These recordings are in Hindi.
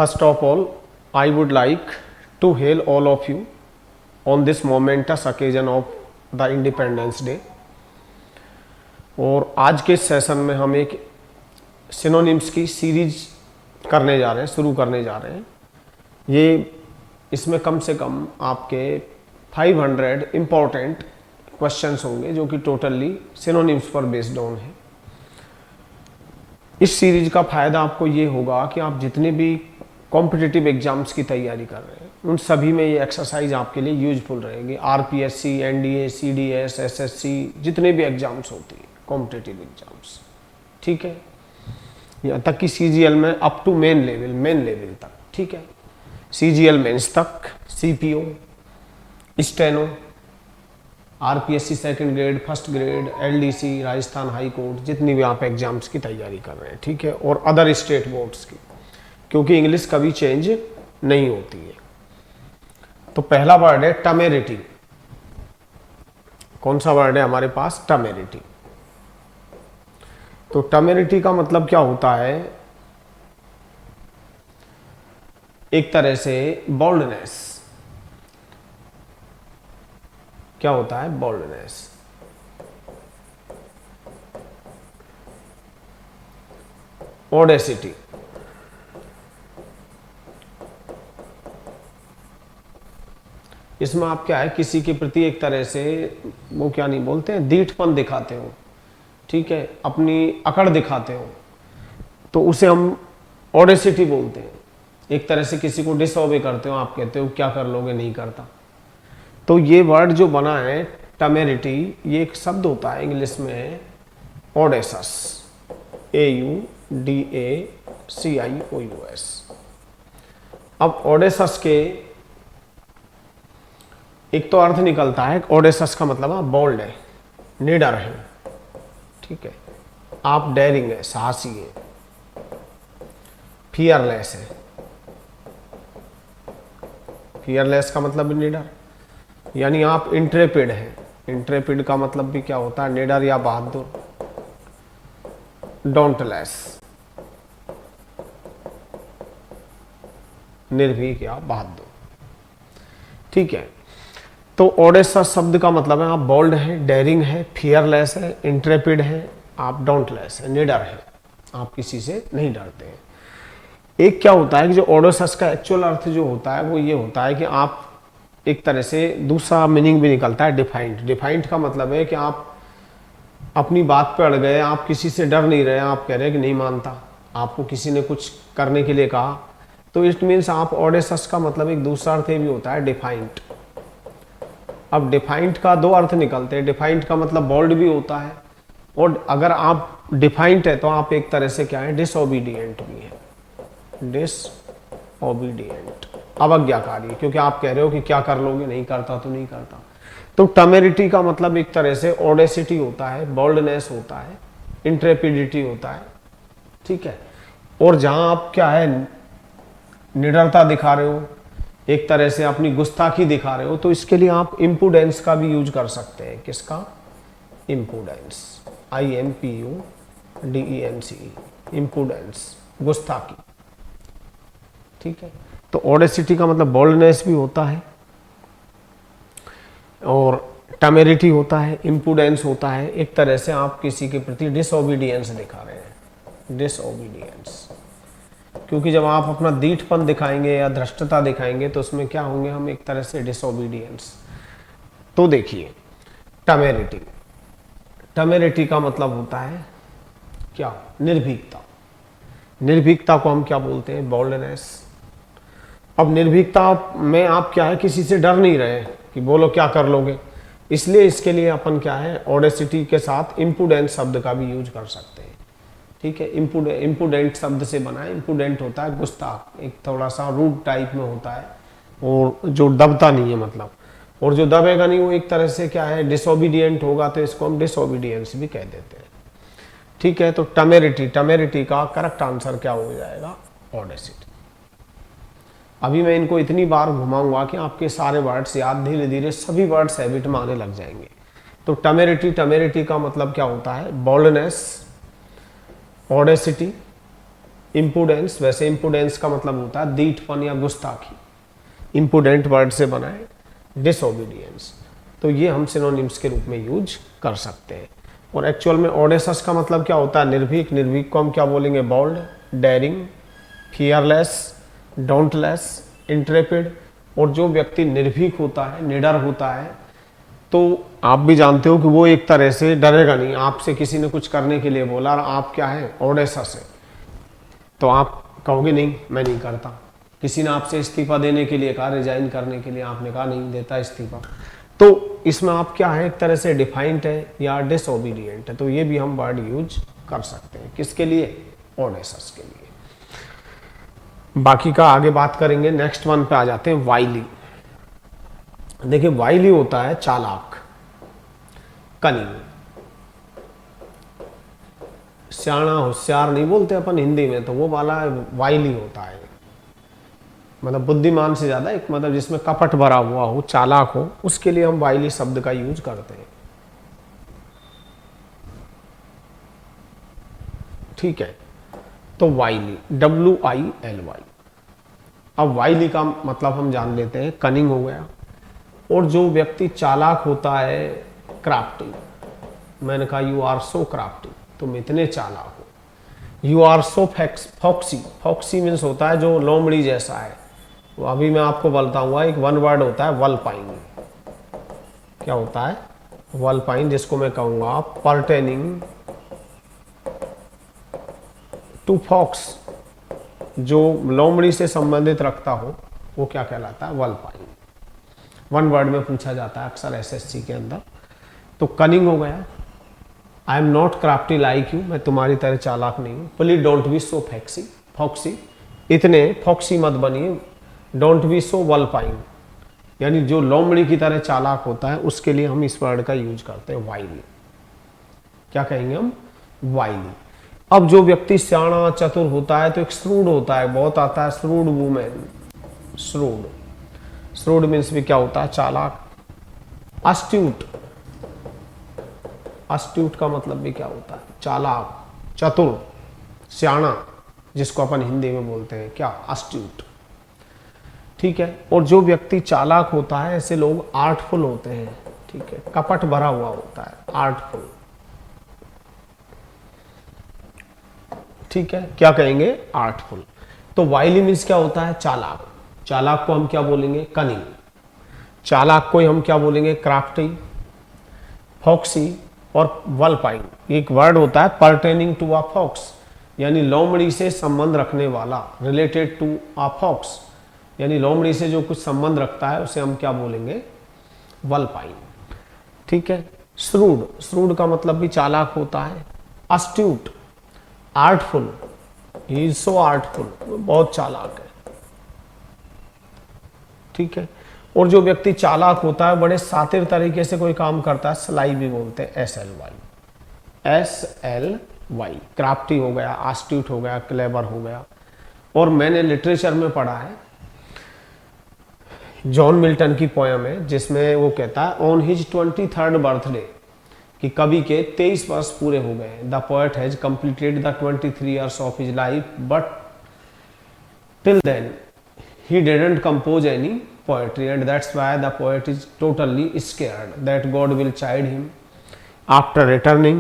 First of all, I would like to hail all of you on this momentous occasion of the Independence Day. और आज के सेशन में हम एक सिनोनिम्स की सीरीज शुरू करने जा रहे हैं। ये इसमें कम से कम आपके 500 इम्पॉर्टेंट क्वेश्चंस होंगे जो कि टोटली सिनोनिम्स पर बेस्ड ऑन है। इस सीरीज का फ़ायदा आपको ये होगा कि आप जितने भी कॉम्पिटिटिव एग्जाम्स की तैयारी कर रहे हैं उन सभी में ये एक्सरसाइज आपके लिए यूजफुल रहेगी। आरपीएससी, एनडीए, सीडीएस, एसएससी, जितने भी एग्जाम्स होती हैं कॉम्पिटिटिव एग्जाम्स, ठीक है, यहाँ तक कि सीजीएल में अप टू मेन लेवल तक, ठीक है, सीजीएल मेंस तक, CPO, steno, RPSC second grade, first grade, LDC, Rajasthan high court, जितनी भी आप एग्जाम्स की तैयारी कर रहे हैं, ठीक है, और अदर स्टेट बोर्ड्स की, क्योंकि इंग्लिश कभी चेंज नहीं होती है। तो पहला वर्ड है टमेरिटी। कौन सा वर्ड है हमारे पास? टमेरिटी। तो टमेरिटी का मतलब क्या होता है? एक तरह से बोल्डनेस। क्या होता है? बोल्डनेस। ऑडेसिटी। इसमें आप क्या है, किसी के प्रति एक तरह से वो क्या नहीं बोलते हैं, दीठपन दिखाते हो, ठीक है, अपनी अकड़ दिखाते हो, तो उसे हम ऑडेसिटी बोलते हैं। एक तरह से किसी को डिसओबे करते हो, आप कहते हो क्या कर लोगे, नहीं करता। तो ये वर्ड जो बना है टमेरिटी, ये एक शब्द होता है इंग्लिश में ऑडेसस, AUDACIOUS। अब ऑडेसस के एक तो अर्थ निकलता है, ऑडेसस का मतलब आप बोल्ड है, निडर है, ठीक है, आप डेयरिंग है, साहसी है, फियरलेस है। फियरलेस का मतलब निडर, यानी आप इंट्रेपिड हैं। इंट्रेपिड का मतलब भी क्या होता है? निडर या बहादुर। डोंटलेस, निर्भीक या बहादुर, ठीक है। तो ऑडेसस शब्द का मतलब है आप बोल्ड हैं, डेयरिंग है, फियरलेस है, इंट्रेपिड है, आप डोंटलेस है, निडर है, आप किसी से नहीं डरते हैं। एक क्या होता है कि जो ऑडेसस का एक्चुअल अर्थ जो होता है वो ये होता है कि आप एक तरह से, दूसरा मीनिंग भी निकलता है डिफाइंड। डिफाइंड का मतलब है कि आप अपनी बात पे अड़ गए, आप किसी से डर नहीं रहे, आप कह रहे हैं कि नहीं मानता, आपको किसी ने कुछ करने के लिए कहा, तो इट मीन्स आप ऑडेसस का मतलब एक दूसरा अर्थ भी होता है डिफाइंड। अब डिफाइंड का दो अर्थ निकलते हैं। डिफाइंड का मतलब बोल्ड भी होता है, और अगर आप डिफाइंड है तो आप एक तरह से क्या है, डिसओबीडियंट भी है, डिसओबीडियंट, अवज्ञाकारी, क्योंकि आप कह रहे हो कि क्या कर लोगे, नहीं करता तो नहीं करता। तो टमेरिटी का मतलब एक तरह से ऑडेसिटी होता है, बोल्डनेस होता है, इंट्रेपिडिटी होता है, ठीक है। और जहां आप क्या है, निडरता दिखा रहे हो, एक तरह से अपनी गुस्ताखी दिखा रहे हो, तो इसके लिए आप इम्पुडेंस का भी यूज कर सकते हैं। किसका? इम्पुडेंस, IMPUDENCE, इम्पुडेंस, गुस्ताखी, ठीक है। तो ऑडेसिटी का मतलब बोल्डनेस भी होता है, और टमेरिटी होता है, इम्पुडेंस होता है, एक तरह से आप किसी के प्रति डिसओबीडियंस दिखा रहे हैं, डिसओबीडियंस। क्योंकि जब आप अपना दीठपन दिखाएंगे या धृष्टता दिखाएंगे तो उसमें क्या होंगे हम, एक तरह से डिसओबीडियंस। तो देखिए टमेरिटी, टमेरिटी का मतलब होता है क्या? निर्भीकता। निर्भीकता को हम क्या बोलते हैं? बोल्डनेस। अब निर्भीकता में आप क्या है, किसी से डर नहीं रहे कि बोलो क्या कर लोगे, इसलिए इसके लिए अपन क्या है, ऑडेसिटी के साथ इम्पुडेंस शब्द का भी यूज कर सकते हैं, ठीक है। इम्पुडेंट शब्द से बना है। इम्पुडेंट होता है गुस्ताख, एक थोड़ा सा रूड टाइप में होता है, और जो दबता नहीं है मतलब, और जो दबेगा नहीं वो एक तरह से क्या है, डिसओबीडियंट होगा, तो इसको हम डिसओबीडियंस भी कह देते हैं, ठीक है। तो टमेरिटी, टमेरिटी का करेक्ट आंसर क्या हो जाएगा? ऑडेसिटी। अभी मैं इनको इतनी बार घुमाऊंगा कि आपके सारे वर्ड्स याद, धीरे धीरे सभी वर्ड्स हैबिट में आने लग जाएंगे। तो टमेरिटी, टमेरिटी का मतलब क्या होता है? बोल्डनेस, ऑडेसिटी, इम्पुडेंस, वैसे इम्पुडेंस का मतलब होता है दीठपन या गुस्ताखी, इम्पुडेंट वर्ड से बना है। डिसओबीडियंस, तो ये हम सिनोनिम्स के रूप में यूज कर सकते हैं। और एक्चुअल में ऑडेसस का मतलब क्या होता है? निर्भीक। निर्भीक को हम क्या बोलेंगे? Bold, daring, fearless, dauntless, intrepid. और जो व्यक्ति निर्भीक होता है, निडर होता है, तो आप भी जानते हो कि वो एक तरह से डरेगा नहीं। आपसे किसी ने कुछ करने के लिए बोला और आप क्या है? ऑडेसस है, तो आप कहोगे नहीं मैं नहीं करता। किसी ने आपसे इस्तीफा देने के लिए कहा, रिजाइन करने के लिए, आपने कहा नहीं देता इस्तीफा, तो इसमें आप क्या है? एक तरह से डिफाइंड है या डिसओबीडिएंट है। तो ये भी हम वर्ड यूज कर सकते हैं। किसके लिए? ऑडेसस के लिए। बाकी का आगे बात करेंगे। नेक्स्ट वन पे आ जाते हैं, वाइली। देखिए वाइली होता है चालाक, कनिंग। सियाना, होशियार नहीं बोलते अपन हिंदी में, तो वो वाला वाइली होता है, मतलब बुद्धिमान से ज्यादा एक, मतलब जिसमें कपट भरा हुआ हो, चालाक हो, उसके लिए हम वाइली शब्द का यूज करते हैं। ठीक है, तो वाइली, WILY। अब वाइली का मतलब हम जान लेते हैं, कनिंग हो गया। और जो व्यक्ति चालाक होता है, क्राफ्टी। मैंने कहा यू आर सो क्राफ्टी, तुम इतने चालाक हो। You are so foxy. Foxy means होता है जो लोमड़ी जैसा है। तो अभी मैं आपको बताऊंगा, एक वन वर्ड होता है वल्पाइन। क्या होता है? वल्पाइन, जिसको मैं कहूंगा परटेनिंग टू फॉक्स, जो लोमड़ी से संबंधित रखता हो, वो क्या कहलाता है? वल्पाइन। वन वर्ड में पूछा जाता है अक्सर SSC के अंदर। तो कनिंग हो गया, I am not crafty like you, मैं तुम्हारी तरह चालाक नहीं हूँ। Please don't be so foxy, इतने फॉक्सी मत बनिए। डोंट बी सो वल्पाइन, यानी जो लोमड़ी की तरह चालाक होता है, उसके लिए हम इस वर्ड का यूज करते हैं वाइली। क्या कहेंगे हम? वाइली। अब जो व्यक्ति सियाना चतुर होता है, तो एक श्रूड होता है, बहुत आता है shrewd women. Shrewd, shrewd means भी क्या होता है? चालाक। अस्ट्यूट, अस्ट्यूट का मतलब भी क्या होता है? चालाक, चतुर, सियाना, जिसको अपन हिंदी में बोलते हैं क्या? अस्ट्यूट। ठीक है, और जो व्यक्ति चालाक होता है, ऐसे लोग आर्टफुल होते हैं। ठीक है, कपट भरा हुआ होता है, आर्टफुल। ठीक है, क्या कहेंगे? आर्टफुल। तो वाइली मीन्स क्या होता है? चालाक। चालाक को हम क्या बोलेंगे? कनिंग। चालाक को हम क्या बोलेंगे? क्राफ्टी, फॉक्सी और वल्पाइन। एक वर्ड होता है परटेनिंग टू अ फॉक्स, यानी लोमड़ी से संबंध रखने वाला, रिलेटेड टू अ फॉक्स, यानी लोमड़ी से जो कुछ संबंध रखता है, उसे हम क्या बोलेंगे? वल्पाइन। ठीक है, श्रूड, श्रूड का मतलब भी चालाक होता है। Astute, artful, he is so artful, बहुत चालाक है। ठीक है, और जो व्यक्ति चालाक होता है, बड़े सातिर तरीके से कोई काम करता है, सलाई भी बोलते हैं, SLY। क्राफ्टी हो गया, आस्ट्यूट हो गया, क्लेवर हो गया। और मैंने लिटरेचर में पढ़ा है, जॉन मिल्टन की पोयम है, जिसमें वो कहता है ऑन हिज 23rd बर्थडे, कि कवि के 23 वर्ष पूरे हो गए। The poet has completed the 23 years of his life, but till then he didn't compose any poetry, and that's why the poet is totally scared that God will chide him after returning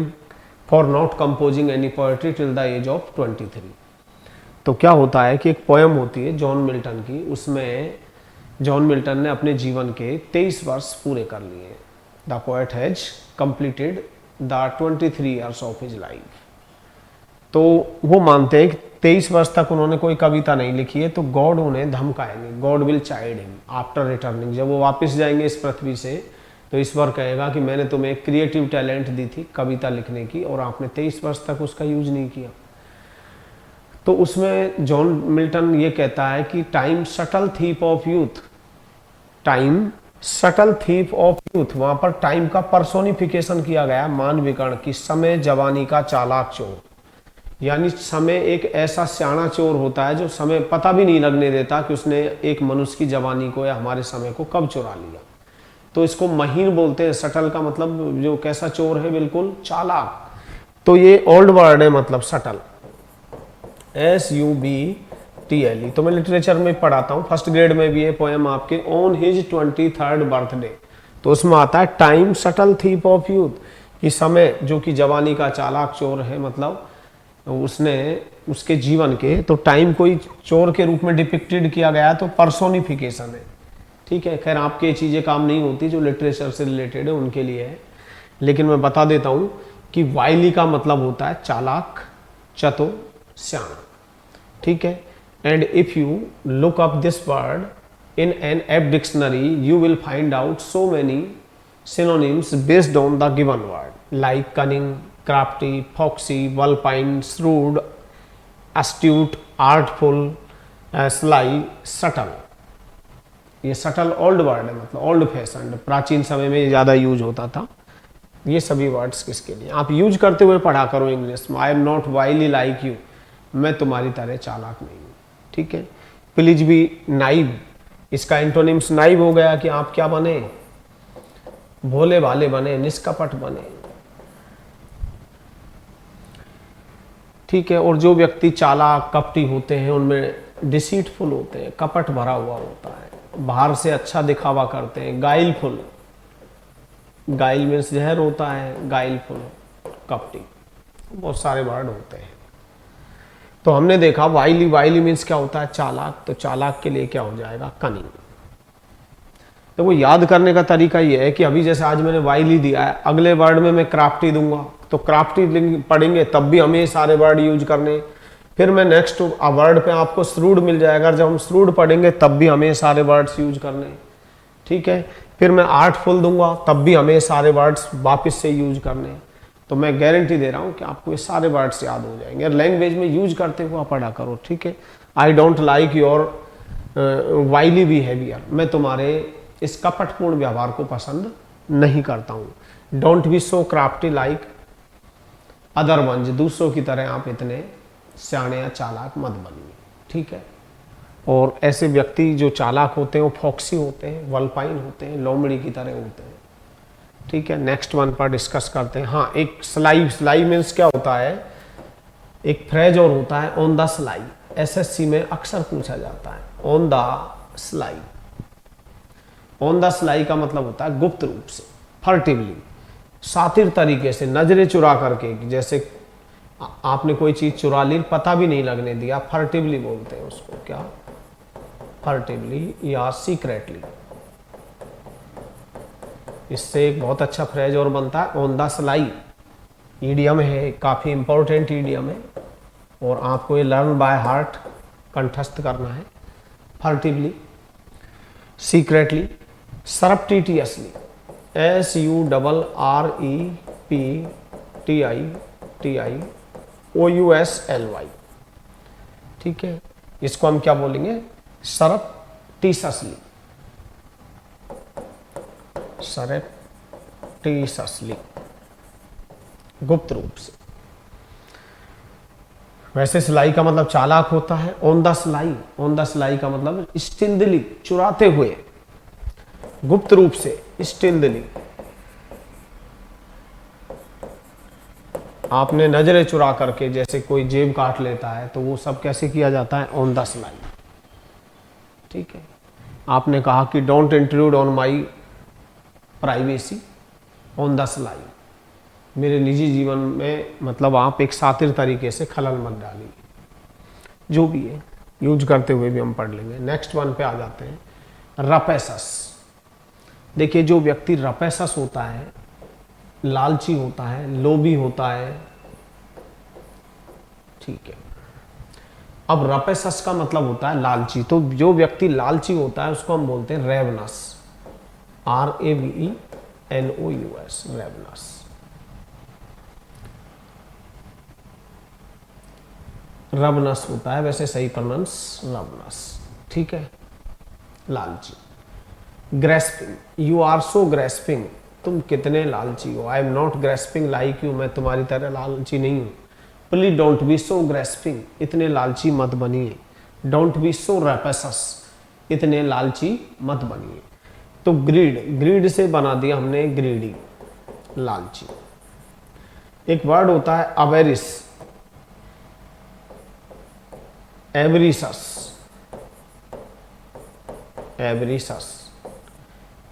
for not composing any poetry till the age of 23। तो क्या होता है कि एक पोएम होती है जॉन मिल्टन की, उसमें जॉन मिल्टन ने अपने जीवन के 23 वर्ष पूरे कर लिए। The poet has completed the 23 years of his life. तो वो मानते हैं कि 23 वर्ष तक उन्होंने कोई कविता नहीं लिखी है, तो गॉड उन्हें धमकाएंगे, God will chide him after returning. जब वो वापस जाएंगे इस पृथ्वी से, तो ईश्वर कहेगा कि मैंने तुम्हें एक क्रिएटिव टैलेंट दी थी कविता लिखने की, और आपने 23 वर्ष तक उसका यूज नहीं किया। तो उसमें जॉन मिल्टन ये कहता है कि time subtle thief of youth, time subtle thief of youth, वहां पर टाइम का पर्सोनिफिकेशन किया गया, मानविकर्ण की, समय जवानी का चालाक चोर। यानी समय एक ऐसा सियाना चोर होता है जो समय पता भी नहीं लगने देता कि उसने एक मनुष्य की जवानी को या हमारे समय को कब चुरा लिया। तो इसको महीन बोलते हैं। सटल का मतलब जो कैसा चोर है, बिल्कुल चालाक। तो ये ओल्ड वर्ड है, मतलब सटल। SUBTLE। तो मैं लिटरेचर में पढ़ाता हूँ, फर्स्ट ग्रेड में भी ये पोएम आपके ऑन हिज 23rd बर्थडे। तो उसमें आता है time subtle thief of youth, कि समय जो कि जवानी का चालाक चोर है, मतलब उसने उसके जीवन के, तो टाइम को ही चोर के रूप में डिपिक्टेड किया गया है, तो पर्सोनिफिकेशन है। ठीक है, खैर आपके ये चीज़ें काम नहीं होती जो लिटरेचर से रिलेटेड है उनके लिए है, लेकिन मैं बता देता हूँ कि वाइली का मतलब होता है चालाक, चतुर, श्याण। ठीक है, and if you look up this word in an apt dictionary you will find out so many synonyms based on the given word like cunning, crafty, foxy, vulpine, shrewd, astute, artful, sly, subtle। ये सटल ओल्ड वर्ड है, मतलब ओल्ड फैशन, प्राचीन समय में ज़्यादा यूज होता था। ये सभी वर्ड्स किसके लिए, आप यूज करते हुए पढ़ा करो इंग्लिश में। I am not wily like you, मैं तुम्हारी तरह चालाक नहीं हूँ। ठीक है, प्लीज बी नाइव, इसका एंटोनिम्स नाइव हो गया कि आप क्या बने, भोले भाले बने, निष्कपट बने। ठीक है, और जो व्यक्ति चालाक कपटी होते हैं उनमें डिसीटफुल होते हैं, कपट भरा हुआ होता है, बाहर से अच्छा दिखावा करते हैं। गाइलफुल, गाइल मीन्स जहर होता है, गाइलफुल, कपटी, बहुत सारे वर्ड होते हैं। तो हमने देखा वाइली, वाइली मीन्स क्या होता है, चालाक। तो चालाक के लिए क्या हो जाएगा, कनिंग। तो वो याद करने का तरीका ये है कि अभी जैसे आज मैंने वाइली दिया है, अगले वर्ड में मैं क्राफ्टी दूंगा, तो क्राफ्टी पढ़ेंगे तब भी हमें सारे वर्ड यूज करने। फिर मैं नेक्स्ट वर्ड पे आपको श्रूड मिल जाएगा, जब हम श्रूड पढ़ेंगे तब भी हमें सारे वर्ड्स यूज करने। ठीक है, फिर मैं आर्टफुल दूंगा तब भी हमें सारे वर्ड्स वापस से यूज करने। तो मैं गारंटी दे रहा हूँ कि आपको ये सारे वर्ड्स याद हो जाएंगे। लैंग्वेज में यूज करते हुए पढ़ा करो। ठीक है, I don't like your wily behaviour, मैं तुम्हारे इस कपटपूर्ण व्यवहार को पसंद नहीं करता हूँ। Don't be so crafty like other ones, दूसरों की तरह आप इतने सियाने या चालाक मत बनिए। ठीक है, और ऐसे व्यक्ति जो चालाक होते हैं वो फॉक्सी होते हैं, वल्पाइन होते हैं, लोमड़ी की तरह होते हैं। ठीक है, नेक्स्ट वन पर डिस्कस करते हैं। हाँ, एक स्लाई, स्लाई मीन्स क्या होता है, एक फ्रेज और होता है ऑन द स्लाई। एसएससी में अक्सर पूछा जाता है on the sly. On the sly का मतलब होता है गुप्त रूप से, फर्टिवली, सातिर तरीके से, नजरें चुरा करके। जैसे आपने कोई चीज चुरा ली, पता भी नहीं लगने दिया, फर्टिवली बोलते हैं उसको। क्या, फर्टिवली या सीक्रेटली। इससे एक बहुत अच्छा फ्रेज और बनता है ऑन द स्लाई। ईडियम है, काफी इंपॉर्टेंट ईडियम है, और आपको ये लर्न बाय हार्ट कंठस्थ करना है। फर्टिवली, सीक्रेटली, सरप्टिटियसली, SURREPTITIOUSLY। ठीक है, इसको हम क्या बोलेंगे, सरप्टिशसली, सरप्टिशसली, गुप्त रूप से। वैसे सिलाई का मतलब चालाक होता है। On the sly, on the sly का मतलब स्टिल्दली, चुराते हुए, गुप्त रूप से, स्टिल्दली। आपने नजरें चुरा करके, जैसे कोई जेब काट लेता है, तो वो सब कैसे किया जाता है, ऑन द स्लाई। ठीक है, आपने कहा कि don't intrude on my privacy, on the sly, मेरे निजी जीवन में, मतलब आप एक सातिर तरीके से खलल मत डालिए। जो भी है यूज करते हुए भी हम पढ़ लेंगे। नेक्स्ट वन पे आ जाते हैं, रपेसस। देखिए, जो व्यक्ति रपेसस होता है, लालची होता है, लोभी होता है। ठीक है, अब रपेसस का मतलब होता है लालची। तो जो व्यक्ति लालची होता है उसको हम बोलते हैं रेवनस, RAVENOUS, रेवनस। रवनस होता है, वैसे सही प्रोनाउंस रवनस। ठीक है, लालची। Grasping, you are so grasping, तुम कितने लालची हो। I am not grasping like you, मैं तुम्हारी तरह लालची नहीं हूँ। Please don't be so grasping, इतने लालची मत बनिए। डोंट बी सो रैपेसस, इतने लालची मत बनिए। तो ग्रीड, ग्रीड से बना दिया हमने ग्रीडी, लालची। एक वर्ड होता है अवेरिस, एवरिसस, एवरिसस,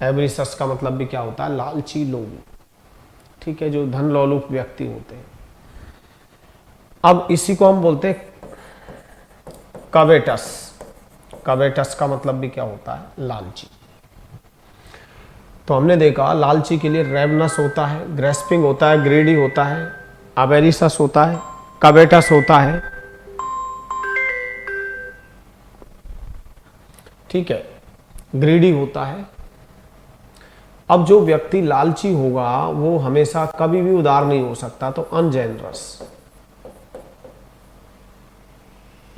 एवरिसस का मतलब भी क्या होता है? लालची लोग, ठीक है, जो धन लोलुप व्यक्ति होते हैं। अब इसी को हम बोलते हैं कवेटस। कवेटस का मतलब भी क्या होता है? लालची। तो हमने देखा लालची के लिए रेवनस होता है, ग्रेस्पिंग होता है, ग्रेडी होता है, अवेरिसस होता है, कवेटस होता है, ठीक है, ग्रीडी होता है। अब जो व्यक्ति लालची होगा वो हमेशा कभी भी उदार नहीं हो सकता, तो अनजेनरस,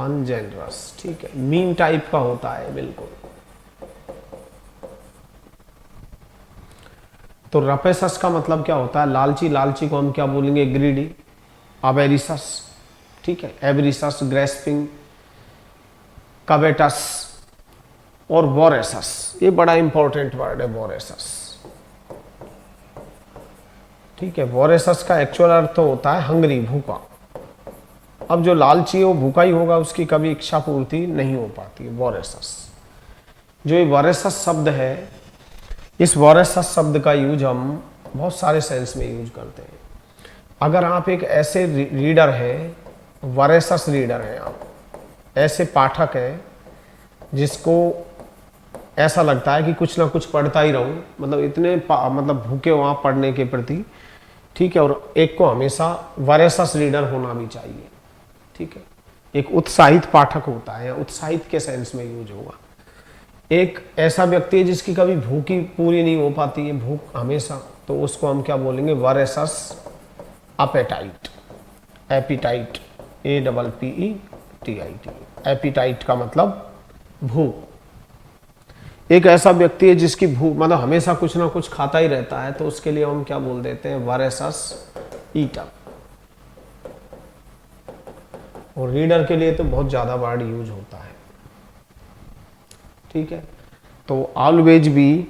अनजेनरस, ठीक है, मीन टाइप का होता है बिल्कुल। तो रपेसस का मतलब क्या होता है? लालची। लालची को हम क्या बोलेंगे? ग्रीडी, अवेरिसस, ठीक है, एवरिसस, ग्रेस्पिंग, कवेटस और वोरेसस। ये बड़ा इंपॉर्टेंट वर्ड है वोरेसस, ठीक है। वोरेसस का एक्चुअल अर्थ तो होता है हंगरी, भूखा। अब जो लालची हो भूखा ही होगा, उसकी कभी इच्छा पूर्ति नहीं हो पाती है, वोरेसस। जो ये वोरेसस शब्द है, इस वोरेसस शब्द का यूज हम बहुत सारे सेंस में यूज करते हैं। अगर आप एक ऐसे रीडर हैं, वोरेसस रीडर हैं आप, ऐसे पाठक हैं जिसको ऐसा लगता है कि कुछ ना कुछ पढ़ता ही रहूं, मतलब इतने मतलब भूखे हो आप पढ़ने के प्रति, ठीक है, और एक को हमेशा वोरेसस रीडर होना भी चाहिए, ठीक है। एक उत्साहित पाठक होता है, या उत्साहित के सेंस में यूज होगा। एक ऐसा व्यक्ति है जिसकी कभी भूख ही पूरी नहीं हो पाती है, भूख हमेशा, तो उसको हम क्या बोलेंगे? वोरेसस अपेटाइट, एपिटाइट, APPETIT, एपिटाइट का मतलब भूख। एक ऐसा व्यक्ति है जिसकी भूख मतलब हमेशा कुछ ना कुछ खाता ही रहता है, तो उसके लिए हम क्या बोल देते हैं? वोरेसस ईटर। और रीडर के लिए तो बहुत ज्यादा वर्ड यूज होता है, ठीक है। तो ऑलवेज बी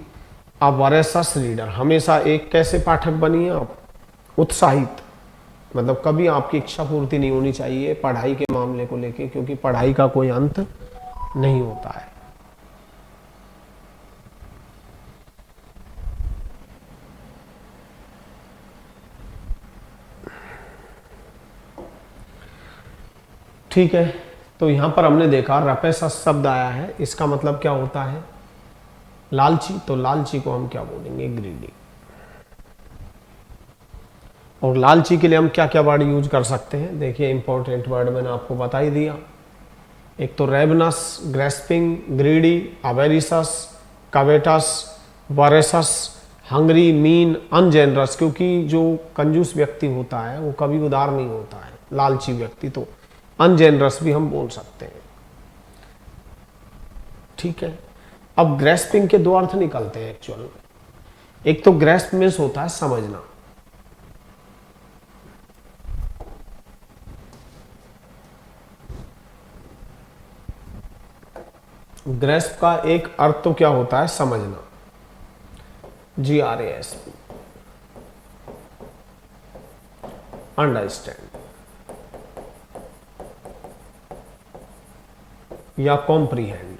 अ वोरेसस रीडर, हमेशा एक कैसे पाठक बनिए आप? उत्साहित, मतलब कभी आपकी इच्छा पूर्ति नहीं होनी चाहिए पढ़ाई के मामले को लेके, क्योंकि पढ़ाई का कोई अंत नहीं होता है। ठीक है, तो यहां पर हमने देखा रपेसस शब्द आया है, इसका मतलब क्या होता है? लालची। तो लालची को हम क्या बोलेंगे? ग्रीडी। और लालची के लिए हम क्या क्या वर्ड यूज कर सकते हैं? देखिए इंपॉर्टेंट वर्ड मैंने आपको बता ही दिया। एक तो ravenous, grasping, greedy, avaricious, covetous, voracious, hungry, mean, ungenerous, क्योंकि जो कंजूस व्यक्ति होता है वो कभी उदार नहीं होता है, लालची व्यक्ति, तो अनजेनरस भी हम बोल सकते हैं, ठीक है। अब ग्रेस्पिंग के दो अर्थ निकलते हैं एक्चुअल में। एक तो ग्रेस्प मीन्स होता है समझना, ग्रेस्प का एक अर्थ तो क्या होता है? समझना, GRASP, अंडरस्टैंड या कॉम्प्रीहेंड।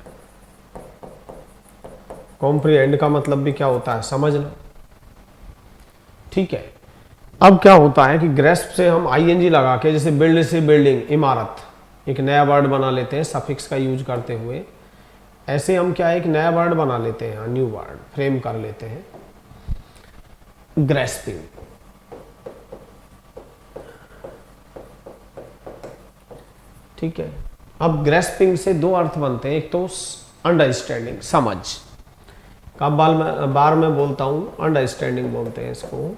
कॉम्प्रीहेंड का मतलब भी क्या होता है? समझना, ठीक है। अब क्या होता है कि ग्रेस्प से हम ING लगा के, जैसे बिल्ड से बिल्डिंग, इमारत, एक नया वर्ड बना लेते हैं सफिक्स का यूज करते हुए। ऐसे हम क्या है, एक नया वर्ड बना लेते हैं, न्यू वर्ड फ्रेम कर लेते हैं, ग्रेस्पिंग, ठीक है। अब ग्रेस्पिंग से दो अर्थ बनते हैं, एक तो अंडरस्टैंडिंग, समझ का बार में बोलता हूं, अंडरस्टैंडिंग बोलते हैं इसको,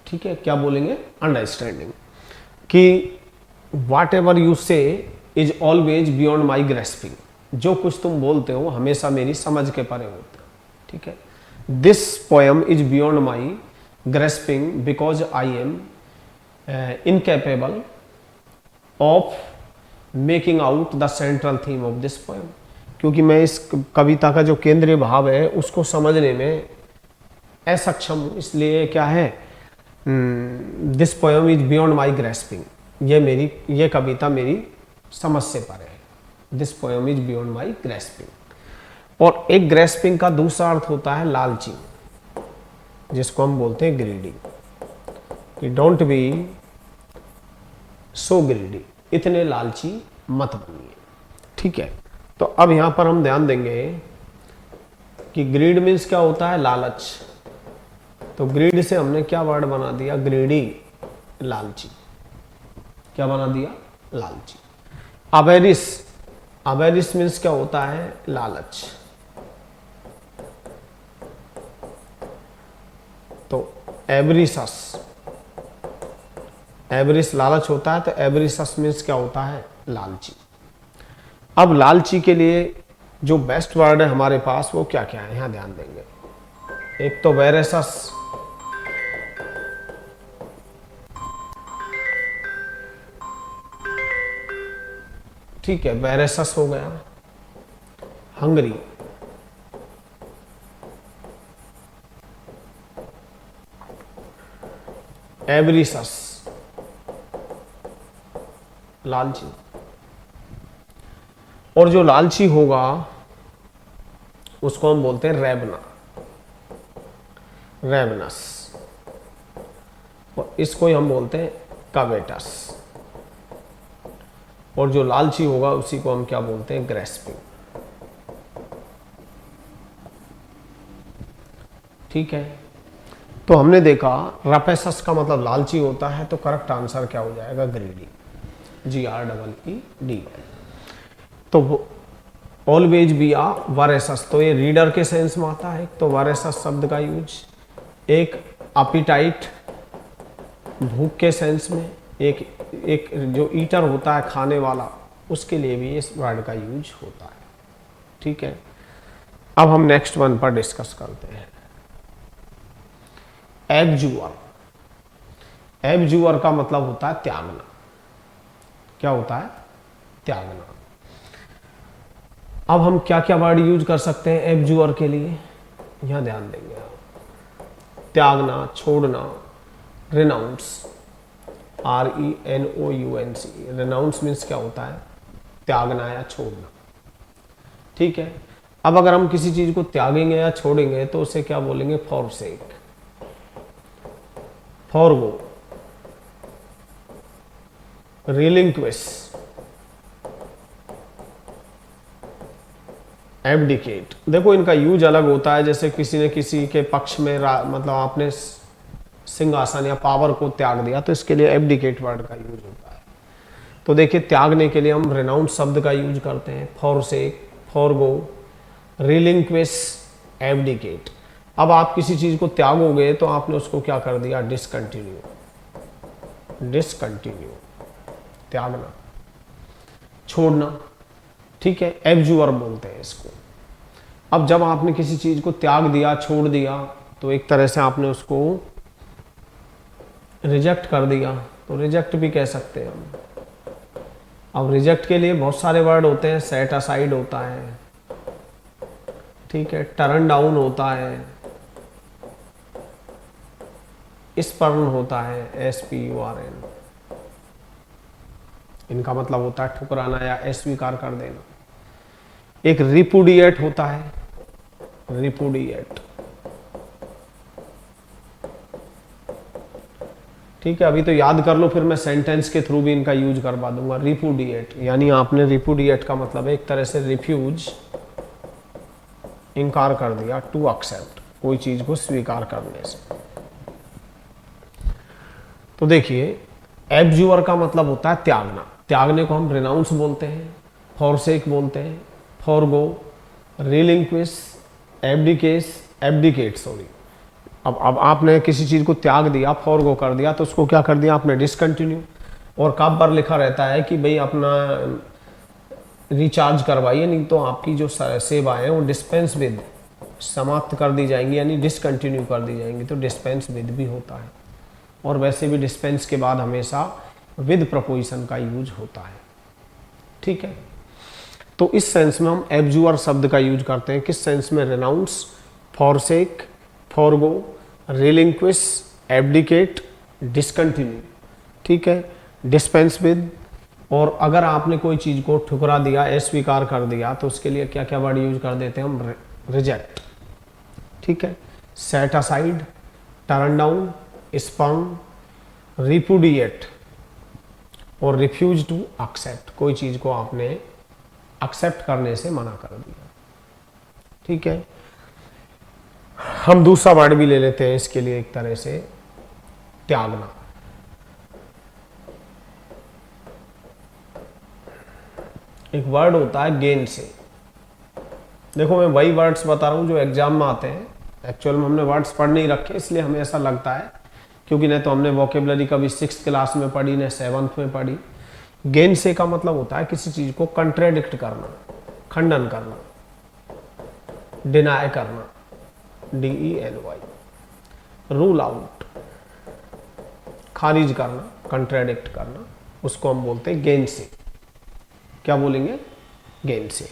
ठीक है। क्या बोलेंगे? अंडरस्टैंडिंग, कि वाट एवर यू से is always beyond my grasping, जो कुछ तुम बोलते हो हमेशा मेरी समझ के परे होते हैं, ठीक है। This poem is beyond my grasping because I am incapable of making out the central theme of this poem, क्योंकि मैं इस कविता का जो केंद्रीय भाव है उसको समझने में असक्षम हूँ, इसलिए क्या है, this poem is beyond my grasping, ये कविता मेरी समझ से परे है। This poem is beyond my grasping. और एक ग्रेस्पिंग का दूसरा अर्थ होता है लालची, जिसको हम बोलते हैं ग्रीडी, कि डोंट बी सो ग्रीडी, इतने लालची मत बनिए। ठीक है, तो अब यहां पर हम ध्यान देंगे कि ग्रीड मीन्स क्या होता है, लालच। तो ग्रीड से हमने क्या वर्ड बना दिया, ग्रीडी, लालची। क्या बना दिया, लालची। अवेरिस, अवेरिस मीन्स क्या होता है, लालच। तो एवरिसस, एवरिस लालच होता है, तो एवरिसस मीन्स क्या होता है, लालची। अब लालची के लिए जो बेस्ट वर्ड है हमारे पास वो क्या क्या है, यहां ध्यान देंगे। एक तो वेरेसस, ठीक है, वेरेसस हो गया। हंगरी, एवरिसस, लालची। और जो लालची होगा उसको हम बोलते हैं रेबना, रेबनस। और इसको हम बोलते हैं कवेटस। और जो लालची होगा उसी को हम क्या बोलते हैं, ग्रेस्पिंग। ठीक है, तो हमने देखा रपेसस का मतलब लालची होता है, तो करेक्ट आंसर क्या हो जाएगा, ग्रीडी, GREED। तो ऑलवेज बी आ वरेसस, तो ये रीडर के सेंस में आता है। तो वरेसस शब्द का यूज, एक अपिटाइट, भूख के सेंस में, एक जो ईटर होता है, खाने वाला, उसके लिए भी इस वर्ड का यूज होता है। ठीक है, अब हम नेक्स्ट वन पर डिस्कस करते हैं। एब्जूअर, एब्जूअर का मतलब होता है त्यागना। क्या होता है, त्यागना। अब हम क्या क्या वर्ड यूज कर सकते हैं एब्जूअर के लिए, यहां ध्यान देंगे आप। त्यागना, छोड़ना, रिनाउंस, RENOUNCE, रिनाउंस मीन्स क्या होता है, त्यागना या छोड़ना। ठीक है, अब अगर हम किसी चीज को त्यागेंगे या छोड़ेंगे तो उसे क्या बोलेंगे, फॉरसेक, फॉरगो, रिलिंक्विश, एब्डिकेट। देखो इनका यूज अलग होता है, जैसे किसी ने किसी के पक्ष में मतलब आपने सिंहासन या पावर को त्याग दिया, तो इसके लिए एब्डिकेट वर्ड का यूज होता है। तो देखिए त्यागने के लिए हम रिनाउंस शब्द का यूज करते हैं, फॉरसेक, फॉरगो, रिलिंक्विश, एब्डिकेट। अब आप किसी चीज को त्यागोगे तो आपने उसको क्या कर दिया, डिसकंटिन्यू, डिसकंटिन्यू, त्यागना, छोड़ना। ठीक है, एब्जूअर बोलते हैं इसको। अब जब आपने किसी चीज को त्याग दिया, छोड़ दिया, तो एक तरह से आपने उसको रिजेक्ट कर दिया, तो रिजेक्ट भी कह सकते हैं हम। अब रिजेक्ट के लिए बहुत सारे वर्ड होते हैं, सेट असाइड होता है, ठीक है, टर्न डाउन होता है, स्पर्न होता है, SPURN। इनका मतलब होता है ठुकराना या अस्वीकार कर देना। एक रिपुडिएट होता है, रिपुडिएट। ठीक है, अभी तो याद कर लो, फिर मैं सेंटेंस के थ्रू भी इनका यूज करवा दूंगा। रिपुडिएट यानी आपने रिपुडिएट का मतलब एक तरह से रिफ्यूज, इनकार कर दिया, टू एक्सेप्ट, कोई चीज को स्वीकार करने से। तो देखिए एब्जूअर का मतलब होता है त्यागना, त्यागने को हम रिनाउंस बोलते हैं, फॉरसेक बोलते हैं, फॉरगो, रिलिंक्विश, एब्डिकेट सॉरी। अब आपने किसी चीज को त्याग दिया, फॉरगो कर दिया, तो उसको क्या कर दिया आपने, डिसकंटिन्यू। और कब पर लिखा रहता है कि भाई अपना रिचार्ज करवाइए, नहीं तो आपकी जो सेवाएं हैं वो डिस्पेंस विद, समाप्त कर दी जाएंगी, यानी डिसकंटिन्यू कर दी जाएंगी। तो डिस्पेंस विद भी होता है, और वैसे भी डिस्पेंस के बाद हमेशा विद प्रपोजिशन का यूज होता है। ठीक है, तो इस सेंस में हम एब्जूअर शब्द का यूज करते हैं। किस सेंस में, renounce, forsake, forgo, relinquish, abdicate, discontinue, ठीक है, डिस्पेंस विद, और अगर आपने कोई चीज़ को ठुकरा दिया, अस्वीकार कर दिया, तो उसके लिए क्या क्या वर्ड यूज कर देते हैं हम? रिजेक्ट, ठीक है, set aside, turn down, spurn, repudiate और रिफ्यूज टू एक्सेप्ट, कोई चीज़ को आपने एक्सेप्ट करने से मना कर दिया, ठीक है। हम दूसरा वर्ड भी ले लेते हैं इसके लिए, एक तरह से त्यागना। एक वर्ड होता है गेन से। देखो मैं वही वर्ड्स बता रहा हूँ जो एग्जाम में आते हैं, एक्चुअल में हमने वर्ड्स पढ़ नहीं रखे, इसलिए हमें ऐसा लगता है, क्योंकि नहीं तो हमने वोकेबलरी कभी 6th क्लास में पढ़ी, न 7th में पढ़ी। गेन से का मतलब होता है किसी चीज को कंट्रेडिक्ट करना, खंडन करना, डिनाई करना, DENY, रूल आउट, खारिज करना, कंट्रेडिक्ट करना, उसको हम बोलते हैं गेन से। क्या बोलेंगे? गेन से।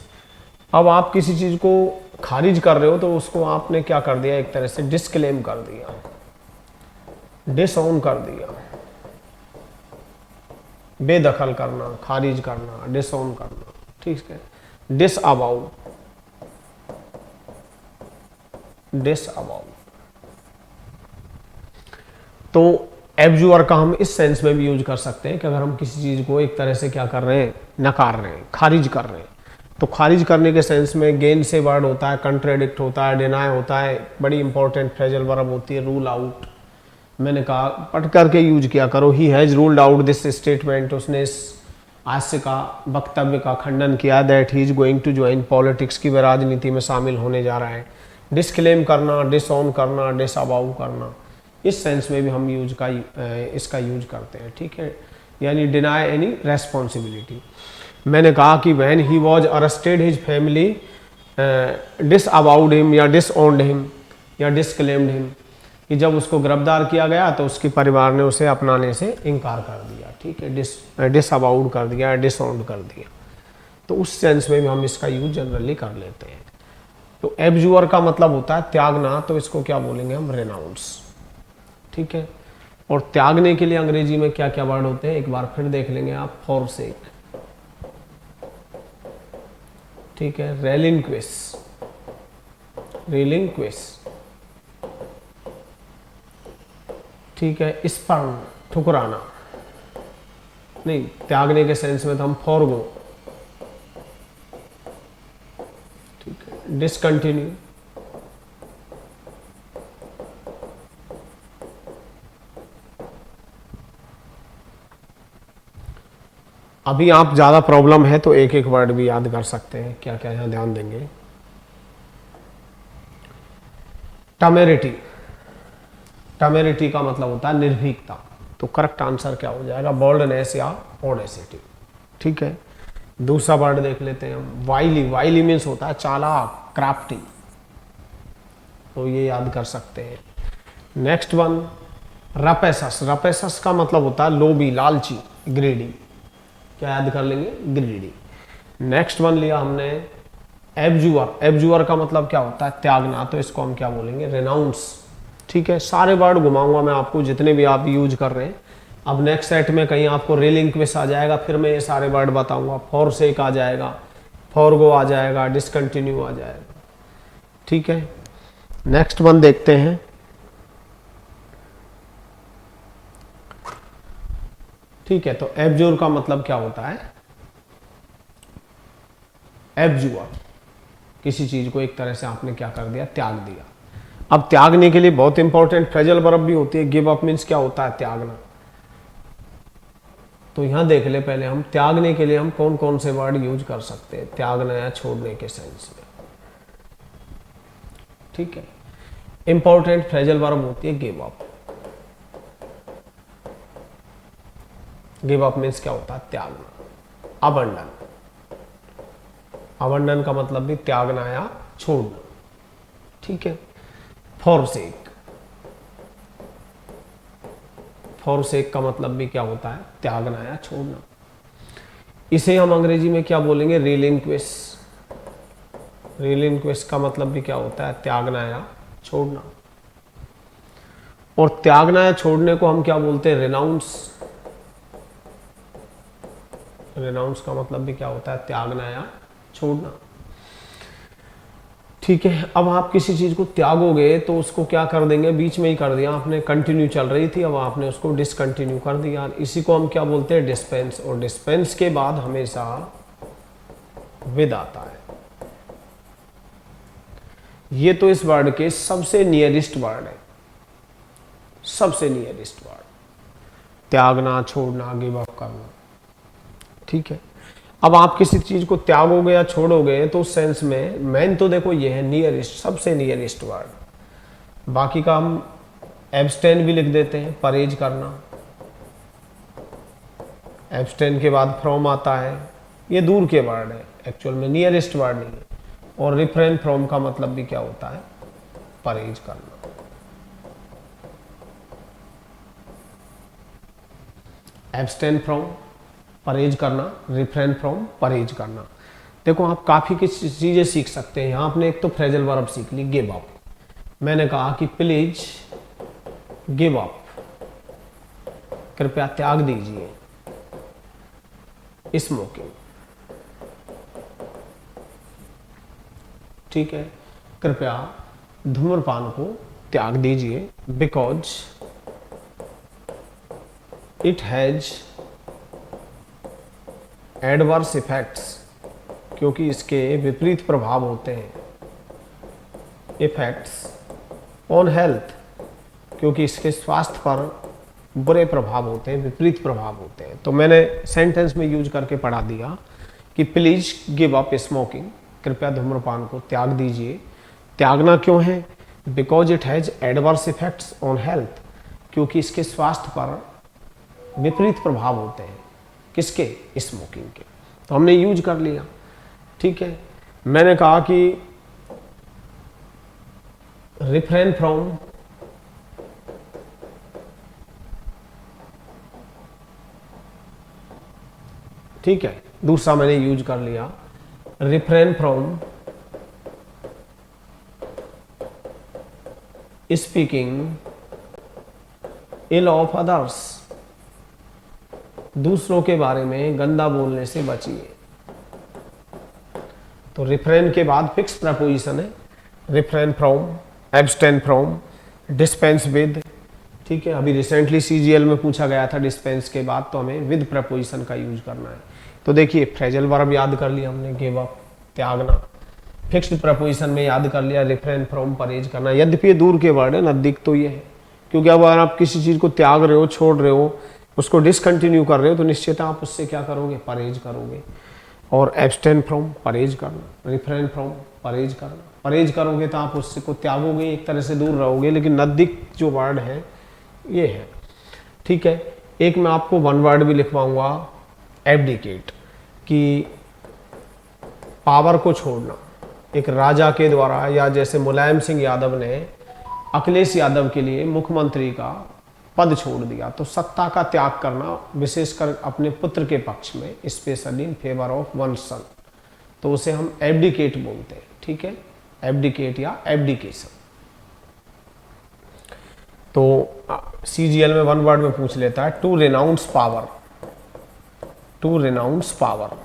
अब आप किसी चीज को खारिज कर रहे हो तो उसको आपने क्या कर दिया? एक तरह से डिस्क्लेम कर दिया, डिसऑन कर दिया, बेदखल करना, खारिज करना, डिसऑन करना, ठीक है। डिसअबाउ, डिसअबाउ। तो एब्जूअर का हम इस सेंस में भी यूज कर सकते हैं कि अगर हम किसी चीज को एक तरह से क्या कर रहे हैं? नकार रहे हैं, खारिज कर रहे हैं। तो खारिज करने के सेंस में गेन से वर्ड होता है, कंट्रेडिक्ट होता है, डिनाई होता है, बड़ी इंपॉर्टेंट फ्रेजल वर्ब होती है रूल आउट। मैंने कहा पढ़ करके यूज किया करो। He has ruled out this statement, उसने इस आशय का, वक्तव्य का खंडन किया that he is going to join politics, की वह राजनीति में शामिल होने जा रहा है। डिस्क्लेम करना, डिसऑन करना, डिसअबाउ करना, इस सेंस में भी हम इसका यूज करते हैं, ठीक है। यानी डिनाई एनी रेस्पॉन्सिबिलिटी। मैंने कहा कि when he was arrested his family disavowed him या डिसऑन्ड हिम या डिस्क्लेम्ड हिम, कि जब उसको गिरफ्तार किया गया तो उसके परिवार ने उसे अपनाने से इनकार कर दिया, ठीक है, डिसअबाउड कर दिया, डिसऑन्ड कर दिया। तो उस सेंस में भी हम इसका यूज जनरली कर लेते हैं। तो एब्जूअर का मतलब होता है त्यागना, तो इसको क्या बोलेंगे हम? रेनाउंस, ठीक है। और त्यागने के लिए अंग्रेजी में क्या क्या वर्ड होते हैं एक बार फिर देख लेंगे आप। फॉरसेक, ठीक है, रेलिंक्विश, रिलिंक्विश, ठीक है, स्पर्न, ठुकराना, नहीं त्यागने के सेंस में तो हम फॉरगो, ठीक है, डिसकंटिन्यू, अभी आप ज़्यादा प्रॉब्लम है तो एक एक वर्ड भी याद कर सकते हैं, क्या क्या यहाँ ध्यान देंगे। टमेरिटी, टमेरिटी का मतलब होता है निर्भीकता। तो करेक्ट आंसर क्या हो जाएगा? बोल्डनेस या ऑडेसिटी, ठीक है। दूसरा वर्ड देख लेते हैं हम। वाइली, वाइली मीन्स होता है चालाक, क्राफ्टी, तो ये याद कर सकते हैं। नेक्स्ट वन रपेसस, रपेसस का मतलब होता है लोभी, लालची, ग्रेडी, क्या याद कर लेंगे? ग्रीडी। नेक्स्ट वन लिया हमने एब्जूअर, एब्जूअर का मतलब क्या होता है? त्यागना, तो इसको हम क्या बोलेंगे? रेनाउंस, ठीक है। सारे वर्ड घुमाऊंगा मैं आपको जितने भी आप यूज कर रहे हैं। अब नेक्स्ट सेट में कहीं आपको रिलिंक्विश आ जाएगा, फिर मैं ये सारे वर्ड बताऊंगा। फॉरसेक आ जाएगा, फॉरगो आ जाएगा, डिसकंटिन्यू आ जाएगा, ठीक है। नेक्स्ट वन देखते हैं। ठीक है, तो एब्जूर का मतलब क्या होता है? एब्जूअर, किसी चीज को एक तरह से आपने क्या कर दिया? त्याग दिया। अब त्यागने के लिए बहुत इंपॉर्टेंट फ्रेजल वर्ब भी होती है। गिव अप मीन्स क्या होता है? त्यागना। तो यहां देख ले पहले हम त्यागने के लिए हम कौन कौन से वर्ड यूज कर सकते हैं त्यागना या छोड़ने के सेंस में, ठीक है। इंपॉर्टेंट फ्रेजल वर्ब होती है give up. Give up means क्या होता है? त्यागना। अबंडन, अबंडन का मतलब भी त्यागना या छोड़ना, ठीक है। फॉरसेक, फॉरसेक का मतलब भी क्या होता है? त्यागना या छोड़ना। इसे हम अंग्रेजी में क्या बोलेंगे? रिलिंक्विश। रिलिंक्विश का मतलब भी क्या होता है? त्यागना या छोड़ना। और त्यागना या छोड़ने को हम क्या बोलते हैं? रेनाउंस। रेनाउंस का मतलब भी क्या होता है? त्यागना या छोड़ना। ठीक है, अब आप किसी चीज को त्यागोगे तो उसको क्या कर देंगे? बीच में ही कर दिया आपने, कंटिन्यू चल रही थी, अब आपने उसको डिसकंटिन्यू कर दिया। इसी को हम क्या बोलते हैं? डिस्पेंस। और डिस्पेंस के बाद हमेशा विद आता है। ये तो इस वर्ड के सबसे नियरेस्ट वर्ड है, सबसे नियरेस्ट वर्ड। त्यागना, छोड़ना, गिव अप करना। ठीक है, अब आप किसी चीज को त्यागोगे या छोड़ोगे तो उस सेंस में मेन तो देखो ये है नियरेस्ट, सबसे नियरेस्ट वर्ड। बाकी का हम एब्सटेन भी लिख देते हैं, परहेज करना। एब्सटेन के बाद फ्रॉम आता है, ये दूर के वर्ड है, एक्चुअल में नियरेस्ट वर्ड नहीं है। और रिफ्रेन फ्रॉम का मतलब भी क्या होता है? परहेज करना। एब्सटेन फ्रॉम, परहेज करना, रिफ्रेन फ्रॉम, परहेज करना। देखो आप काफी कुछ चीजें सीख सकते हैं यहाँ। आपने एक तो फ्रेजल वर्ब सीख ली, गिव अप। मैंने कहा कि प्लीज गिव अप, कृपया त्याग दीजिए स्मोकिंग। ठीक है, कृपया धूम्रपान को त्याग दीजिए, because it has adverse effects, क्योंकि इसके विपरीत प्रभाव होते हैं। इफेक्ट्स ऑन हेल्थ, क्योंकि इसके स्वास्थ्य पर बुरे प्रभाव होते हैं, विपरीत प्रभाव होते हैं। तो मैंने सेंटेंस में यूज करके पढ़ा दिया कि प्लीज गिव अप स्मोकिंग, कृपया धूम्रपान को त्याग दीजिए। त्यागना क्यों है? Because it has adverse effects on health, क्योंकि इसके स्वास्थ्य पर विपरीत प्रभाव होते हैं। किसके? स्मोकिंग के। तो हमने यूज कर लिया। ठीक है, मैंने कहा कि रिफ्रेन फ्रॉम, ठीक है, दूसरा मैंने यूज कर लिया refrain from speaking ill of others, दूसरों के बारे में गंदा बोलने से बचिए। तो रिफ्रेन के बाद फिक्स प्रपोजिशन है, refrain from, abstain from, dispense with. ठीक है, अभी रिसेंटली सीजीएल में पूछा गया था डिस्पेंस के बाद, तो हमें विद प्रपोजिशन का यूज करना है। तो देखिए फ्रेजल वर्ब याद कर लिया हमने, गिव अप, त्यागना। फिक्स्ड प्रपोजिशन में याद कर लिया रिफ्रेन फ्रॉम, परहेज करना। यद्यपि ये दूर के वर्ड है, नजदीक तो ये है, क्योंकि अब अगर आप किसी चीज को त्याग रहे हो, छोड़ रहे हो, उसको डिसकंटिन्यू कर रहे हो, तो निश्चित आप उससे क्या करोगे? परहेज करोगे। और एब्सटेन फ्रॉम, परहेज करना, रिफ्रेन फ्रॉम, परहेज करना। परहेज करोगे तो आप उससे को त्यागोगे, एक तरह से दूर रहोगे, लेकिन नजदीक जो वर्ड है ये है। ठीक है, एक मैं आपको वन वर्ड भी लिखवाऊंगा, एब्डिकेट, कि पावर को छोड़ना। एक राजा के द्वारा, या जैसे मुलायम सिंह यादव ने अखिलेश यादव के लिए मुख्यमंत्री का पद छोड़ दिया, तो सत्ता का त्याग करना, विशेषकर अपने पुत्र के पक्ष में, specially in favour of one son, तो उसे हम एब्डिकेट बोलते हैं। ठीक है, एब्डिकेट या एब्डिकेशन। तो सीजीएल में वन वर्ड में पूछ लेता है, टू रेनाउंस पावर, टू रेनाउंस पावर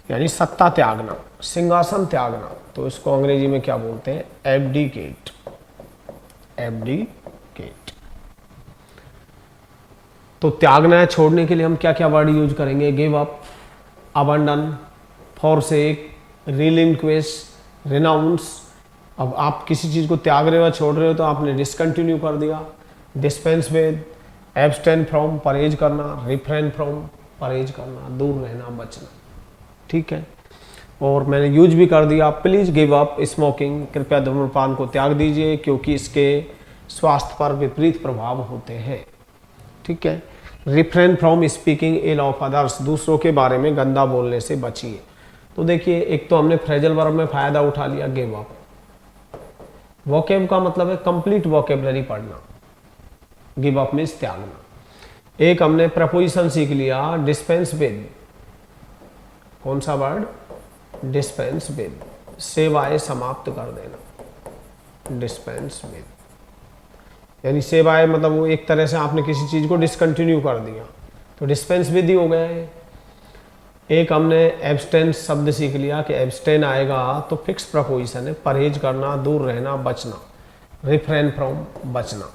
यानी सत्ता त्यागना, सिंहासन त्यागना, तो इसको अंग्रेजी में क्या बोलते हैं? Abdicate, abdicate. तो त्यागना है, छोड़ने के लिए हम क्या क्या वर्ड यूज करेंगे? Give up, abandon, forsake, relinquish, renounce. अब आप किसी चीज को त्याग रहे हो या छोड़ रहे हो तो आपने डिसकंटिन्यू कर दिया, डिस्पेंस विद, एब्सटेन फ्रॉम, परहेज करना, रिफ्रेन फ्रॉम, परहेज करना, दूर रहना, बचना। ठीक है, और मैंने यूज भी कर दिया प्लीज गिव अप स्मोकिंग, कृपया धूम्रपान को त्याग दीजिए, क्योंकि इसके स्वास्थ्य पर विपरीत प्रभाव होते हैं। ठीक है, refrain from speaking ill of others, दूसरों के बारे में गंदा बोलने से बचिए। तो देखिए एक तो हमने फ्रेजल वर्ब में फायदा उठा लिया, गिव अप। वोकेब का मतलब है कंप्लीट वोकेबलरी पढ़ना, गिव अप मीन्स त्यागना। एक हमने प्रपोजिशन सीख लिया, डिस्पेंस विद, कौन सा वर्ड? डिस्पेंस विद, सेवाएं समाप्त कर देना, डिस्पेंस विद। यानी से बाय मतलब वो एक तरह से आपने किसी चीज़ को डिसकंटिन्यू कर दिया, तो डिस्पेंस विधि हो गया है। एक हमने एब्सटेन शब्द सीख लिया कि एब्सटेन आएगा तो फिक्स प्रपोजिशन है, परहेज करना, दूर रहना, बचना, रिफ्रेन फ्रॉम, बचना।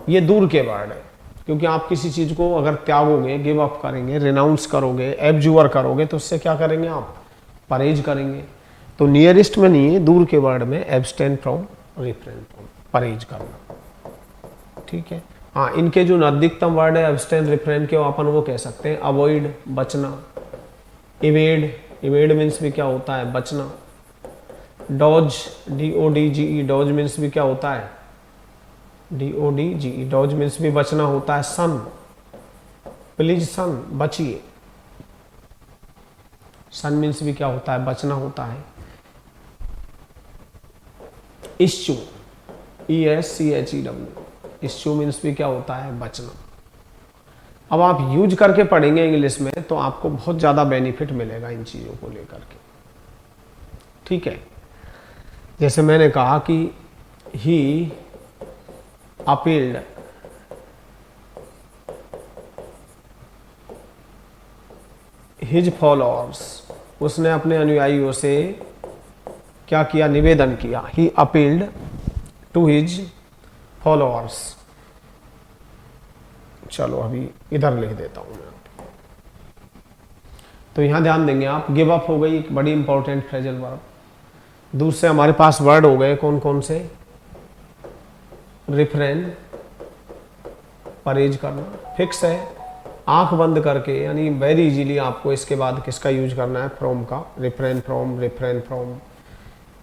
ये दूर के वर्ड है, क्योंकि आप किसी चीज़ को अगर त्यागोगे, गिव अप करेंगे, रिनाउंस करोगे, एब्जूअर करोगे, तो उससे क्या करेंगे आप, परहेज करेंगे। तो नियरेस्ट में नहीं है, दूर के वर्ड में एब्सटेन फ्रॉम, रिफ्रेन फ्रॉम, परहेज करना, ठीक है। हाँ, इनके जो नजदीकतम वर्ड है एब्सटेन रिफ्रेन के, अपन वो कह सकते हैं अवॉइड, बचना, इवेड, इवेड मीन्स भी क्या होता है, बचना, डॉज, DODGE, डॉज मीन्स भी क्या होता है, DODGE, डॉज मीन्स भी बचना होता है। सन, प्लीज सन, बचिए, सन मीन्स भी क्या होता है, बचना होता है। इश्यू, ESCHEW, इश्यू मीन्स भी क्या होता है, बचना। अब आप यूज करके पढ़ेंगे इंग्लिश में तो आपको बहुत ज़्यादा बेनिफिट मिलेगा इन चीज़ों को लेकर के, ठीक है। जैसे मैंने कहा कि ही अपील्ड, हिज फॉलोअर्स, उसने अपने अनुयायियों से क्या किया, निवेदन किया। ही अपील्ड टू हिज फॉलोअर्स। चलो अभी इधर लिख देता हूं मैं, तो यहां ध्यान देंगे आप, गिव अप हो गई, एक बड़ी इंपॉर्टेंट फ्रेजल वर्ब। दूसरे हमारे पास वर्ड हो गए कौन कौन से, रिफ्रेन, परहेज करना, फिक्स है, आंख बंद करके, यानी वेरी इजीली आपको इसके बाद किसका यूज करना है, फ्रॉम का, refrain from, refrain from,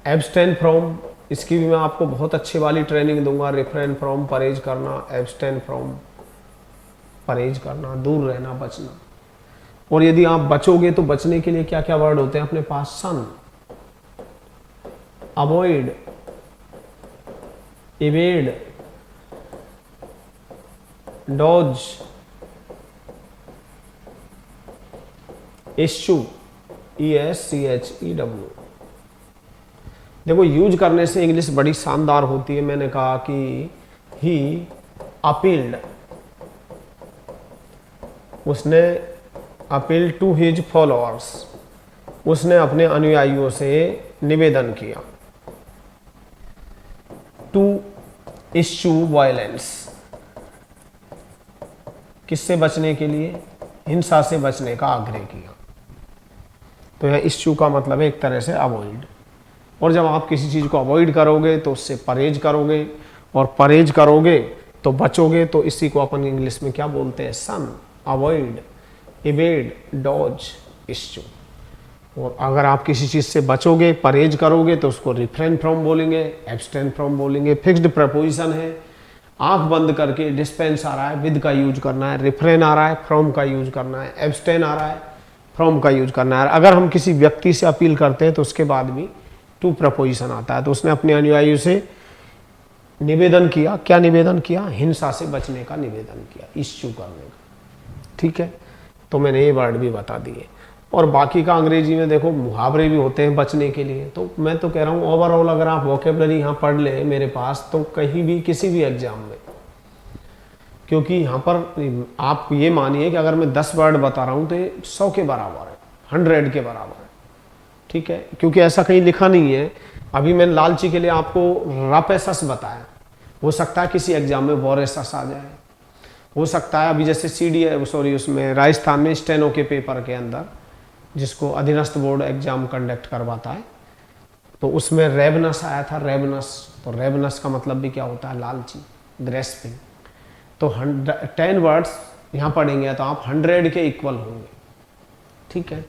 abstain from, इसकी भी मैं आपको बहुत अच्छी वाली ट्रेनिंग दूंगा। रिफ्रेन फ्रॉम, परहेज करना, एब्सटेन फ्रॉम, परहेज करना, दूर रहना, बचना। और यदि आप बचोगे तो बचने के लिए क्या क्या वर्ड होते हैं अपने पास, shun, avoid, evade, dodge, issue, ESCHEW। देखो यूज करने से इंग्लिश बड़ी शानदार होती है। मैंने कहा कि ही अपील्ड, उसने अपील टू हिज फॉलोअर्स, उसने अपने अनुयायियों से निवेदन किया। टू इश्यू वायलेंस, किससे बचने के लिए, हिंसा से बचने का आग्रह किया। तो यह इश्यू का मतलब है एक तरह से अवॉइड। और जब आप किसी चीज़ को अवॉइड करोगे तो उससे परहेज करोगे, और परहेज करोगे तो बचोगे। तो इसी को अपन इंग्लिश में क्या बोलते हैं, सन, अवॉइड, इवेड, डॉज, इश्यू। और अगर आप किसी चीज़ से बचोगे, परहेज करोगे, तो उसको रिफ्रेन फ्रॉम बोलेंगे, एब्सटेन फ्रॉम बोलेंगे। फिक्स्ड प्रपोजिशन है, आंख बंद करके, डिस्पेंस आ रहा है, विद का यूज करना है, रिफ्रेन आ रहा है, फ्रॉम का यूज करना है, एब्सटेन आ रहा है, फ्रॉम का यूज करना है। अगर हम किसी व्यक्ति से अपील करते हैं तो उसके बाद भी टू प्रपोजिशन आता है। तो उसने अपने अनुयायियों से निवेदन किया, क्या निवेदन किया, हिंसा से बचने का निवेदन किया, इश्यू करने का, ठीक है। तो मैंने ये वर्ड भी बता दिए। और बाकी का अंग्रेजी में देखो मुहावरे भी होते हैं बचने के लिए। तो मैं तो कह रहा हूँ ओवरऑल अगर आप वोकेबलरी यहाँ पढ़ लें मेरे पास, तो कहीं भी किसी भी एग्जाम में, क्योंकि यहाँ पर आप ये मानिए कि अगर मैं 10 वर्ड बता रहा हूँ तो ये 100 के बराबर है, 100 के बराबर है, ठीक है। क्योंकि ऐसा कहीं लिखा नहीं है। अभी मैंने लालची के लिए आपको रपेसस बताया, हो सकता है किसी एग्जाम में वॉरेसस आ जाए, हो सकता है अभी जैसे उसमें राजस्थान में स्टेनो के पेपर के अंदर, जिसको अधीनस्थ बोर्ड एग्जाम कंडक्ट करवाता है, तो उसमें रेवनस आया था, रेवनस। तो रेवनस का मतलब भी क्या होता है, लालची, ग्रेस्पिंग। तो 10 वर्ड्स यहाँ पढ़ेंगे तो आप 100 के इक्वल होंगे, ठीक है।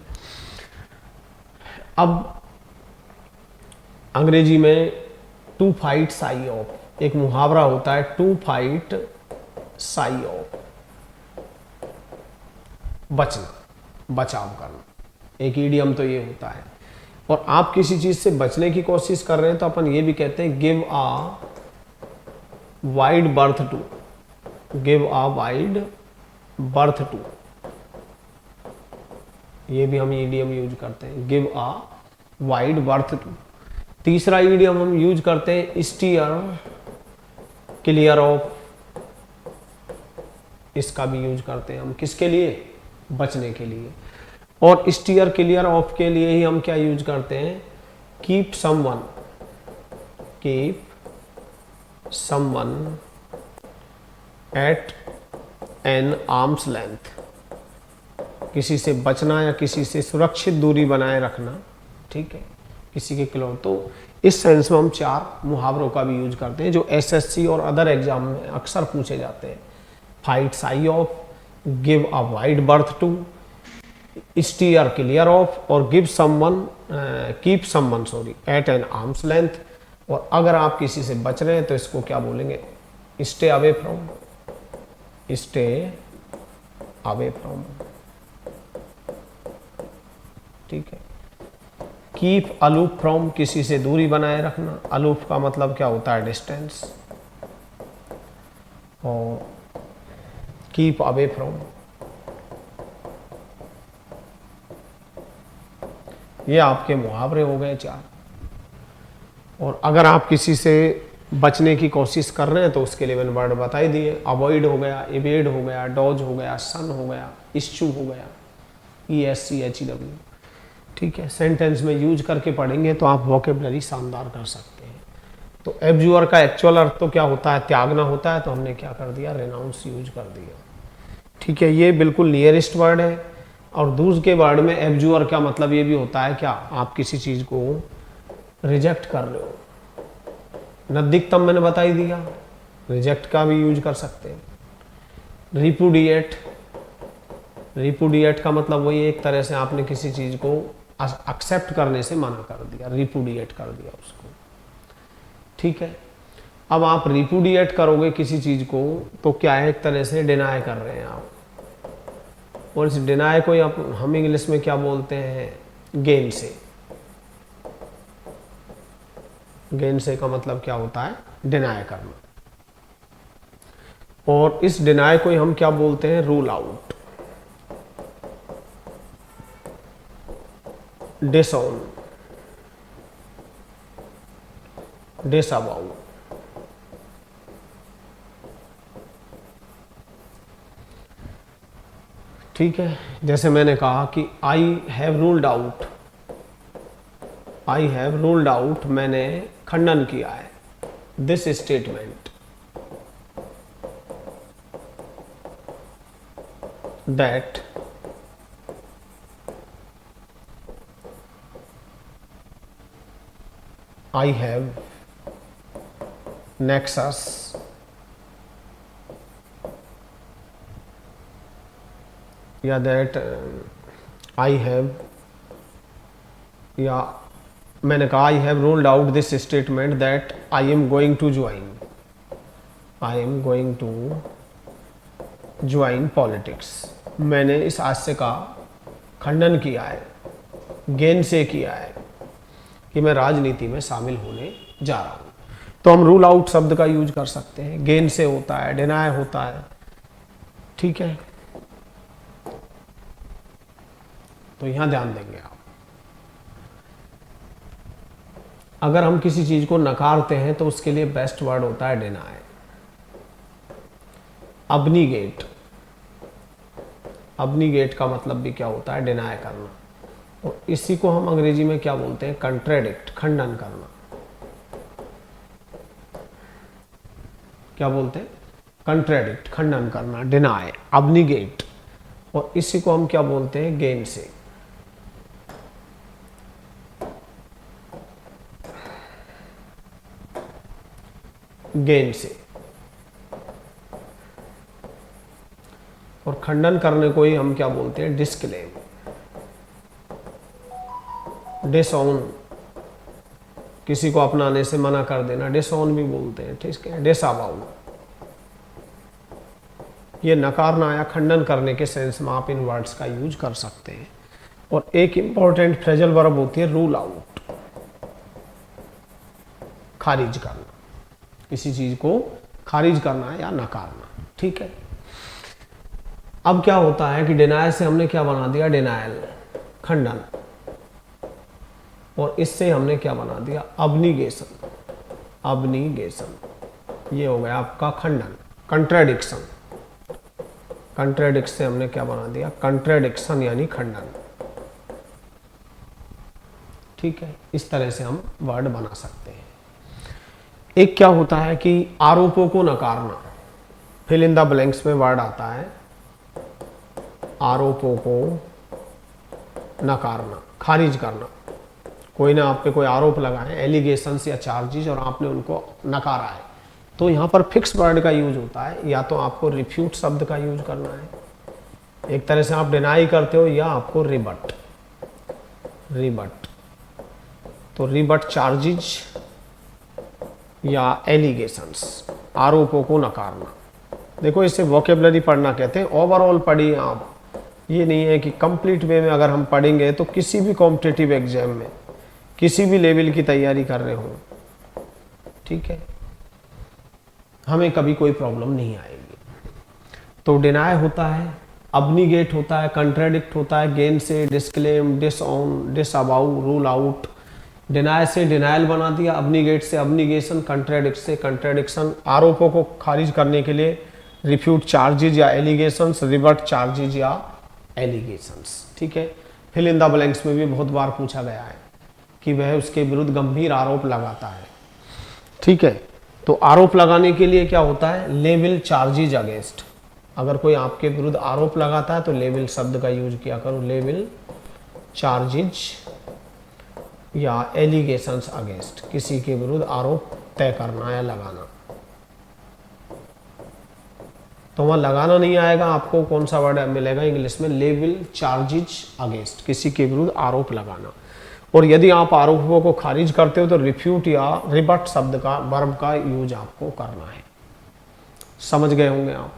अब अंग्रेजी में टू फाइट साई ऑफ, एक मुहावरा होता है, टू फाइट साई ऑफ, बचना, बचाव करना, एक इडियम तो ये होता है। और आप किसी चीज से बचने की कोशिश कर रहे हैं तो अपन ये भी कहते हैं give a wide berth to, give a wide berth to, ये भी हम इडियम यूज करते हैं, give a wide berth to. तीसरा ईडियम हम यूज करते हैं स्टीयर क्लियर ऑफ। इसका भी यूज करते हैं हम किसके लिए, बचने के लिए। और स्टीयर क्लियर ऑफ के लिए ही हम क्या यूज करते हैं, keep someone at an arm's length. किसी से बचना या किसी से सुरक्षित दूरी बनाए रखना, ठीक है, किसी के खिलाफ। तो इस सेंस में हम 4 मुहावरों का भी यूज करते हैं जो एसएससी और अदर एग्जाम में अक्सर पूछे जाते हैं। Fight shy of, give a wide berth to, steer clear of, और keep someone at an arm's length. और अगर आप किसी से बच रहे हैं तो इसको क्या बोलेंगे, स्टे अवे फ्रॉम, ठीक है। कीप अलूफ फ्रॉम, किसी से दूरी बनाए रखना। अलूफ का मतलब क्या होता है, डिस्टेंस। और कीप अवे फ्रॉम, ये आपके मुहावरे हो गए 4। और अगर आप किसी से बचने की कोशिश कर रहे हैं तो उसके लिए मैंने वर्ड बता ही दिए। अवॉइड हो गया, इवेड हो गया, डॉज हो गया, सन हो गया, इश्यू हो गया, ESCHEW, ठीक है। सेंटेंस में यूज करके पढ़ेंगे तो आप वोकेबलरी शानदार कर सकते हैं। तो एब्जूअर का एक्चुअल अर्थ तो क्या होता है, त्यागना होता है, तो हमने क्या कर दिया, रेनाउंस यूज कर दिया, ठीक है। ये बिल्कुल नियरेस्ट वर्ड है। और दूसरे वर्ड में एब्जूअर का मतलब ये भी होता है क्या, आप किसी चीज को रिजेक्ट कर रहे हो। नदिक्तम मैंने बता ही दिया, रिजेक्ट का भी यूज कर सकते हैं। रिपुडिएट का मतलब वही, एक तरह से आपने किसी चीज को एक्सेप्ट करने से मना कर दिया, रिपुडिएट कर दिया उसको, ठीक है। अब आप रिपुडिएट करोगे किसी चीज को तो क्या है, एक तरह से डिनाई कर रहे हैं आप। और इस डिनाई को हम इंग्लिश में क्या बोलते हैं, गेन से। गेन से का मतलब क्या होता है, डिनाई करना। और इस डिनाई को हम क्या बोलते हैं, रूल आउट, डिसऑन, डिसअवाउ। ठीक है, जैसे मैंने कहा कि आई हैव रूल्ड आउट, मैंने खंडन किया है, this statement, that I have nexus या that I have, या मैंने कहा I have ruled out this statement that I am going to join politics। मैंने इस आशय का खंडन किया है, गेन से किया है कि मैं राजनीति में शामिल होने जा रहा हूं। तो हम रूल आउट शब्द का यूज कर सकते हैं, गेन से होता है, डिनाय होता है, ठीक है। तो यहां ध्यान देंगे आप, अगर हम किसी चीज को नकारते हैं तो उसके लिए बेस्ट वर्ड होता है डिनाय। अबनीगेट का मतलब भी क्या होता है, डिनाय करना। और इसी को हम अंग्रेजी में क्या बोलते हैं, कंट्रेडिक्ट, खंडन करना। क्या बोलते हैं, कंट्रेडिक्ट, खंडन करना, डिनाय, अबनीगेट। और इसी को हम क्या बोलते हैं, गेन से। और खंडन करने को ही हम क्या बोलते हैं, डिस्क्लेम, डिसऑन, किसी को अपनाने से मना कर देना, डिसऑन भी बोलते हैं, ठीक है। डिसअवाउ, ये नकारना या खंडन करने के सेंस में आप इन वर्ड्स का यूज कर सकते हैं। और एक इंपॉर्टेंट फ्रेजल वर्ब होती है रूल आउट, खारिज करना, किसी चीज को खारिज करना या नकारना, ठीक है। अब क्या होता है कि डिनायल से हमने क्या बना दिया, डिनायल, खंडन। और इससे हमने क्या बना दिया, अब्निगेशन। अब्निगेशन ये हो गया आपका खंडन, कंट्राडिक्शन। कंट्राडिक्ट से हमने क्या बना दिया, कंट्राडिक्शन यानी खंडन। ठीक है, इस तरह से हम वर्ड बना सकते हैं। एक क्या होता है कि आरोपों को नकारना, फिल इन द ब्लैंक्स में वर्ड आता है आरोपों को नकारना, खारिज करना। कोई ने आप पे कोई आरोप लगाए, एलिगेशंस या चार्जेस, और आपने उनको नकारा है, तो यहाँ पर फिक्स वर्ड का यूज होता है। या तो आपको रिफ्यूट शब्द का यूज करना है, एक तरह से आप डिनाई करते हो, या आपको रिबट। रिबट तो रिबट चार्जेस या एलिगेशंस, आरोपों को नकारना। देखो इसे वोकेबलरी पढ़ना कहते हैं। ओवरऑल पढ़िए आप, ये नहीं है कि कंप्लीट वे में अगर हम पढ़ेंगे तो किसी भी कॉम्पिटिटिव एग्जाम में किसी भी लेवल की तैयारी कर रहे हो, ठीक है, हमें कभी कोई प्रॉब्लम नहीं आएगी। तो डिनाई होता है, अब्निगेट होता है, कंट्राडिक्ट होता है, गेन से, disclaim, disown, disavow, rule out. Deny से डिनायल बना दिया, अब्निगेट से अब्निगेशन, कंट्राडिक्ट से कंट्राडिक्शन। आरोपों को खारिज करने के लिए रिफ्यूट चार्जेज या एलिगेशंस, रिबट चार्जेज या एलिगेशंस। ठीक है, फिल इन द ब्लैंक्स में भी बहुत बार पूछा गया है कि वह उसके विरुद्ध गंभीर आरोप लगाता है। ठीक है, तो आरोप लगाने के लिए क्या होता है, लेवल चार्जेज अगेंस्ट। अगर कोई आपके विरुद्ध आरोप लगाता है तो लेवल शब्द का यूज किया करो, लेवल चार्जेज या एलिगेशंस अगेंस्ट, किसी के विरुद्ध आरोप तय करना या लगाना। तो वहां लगाना नहीं आएगा, आपको कौन सा वर्ड मिलेगा इंग्लिश में, लेवल चार्जेज अगेंस्ट, किसी के विरुद्ध आरोप लगाना। और यदि आप आरोपों को खारिज करते हो तो रिफ्यूट या रिबट शब्द का, वर्ब का यूज आपको करना है। समझ गए होंगे आप,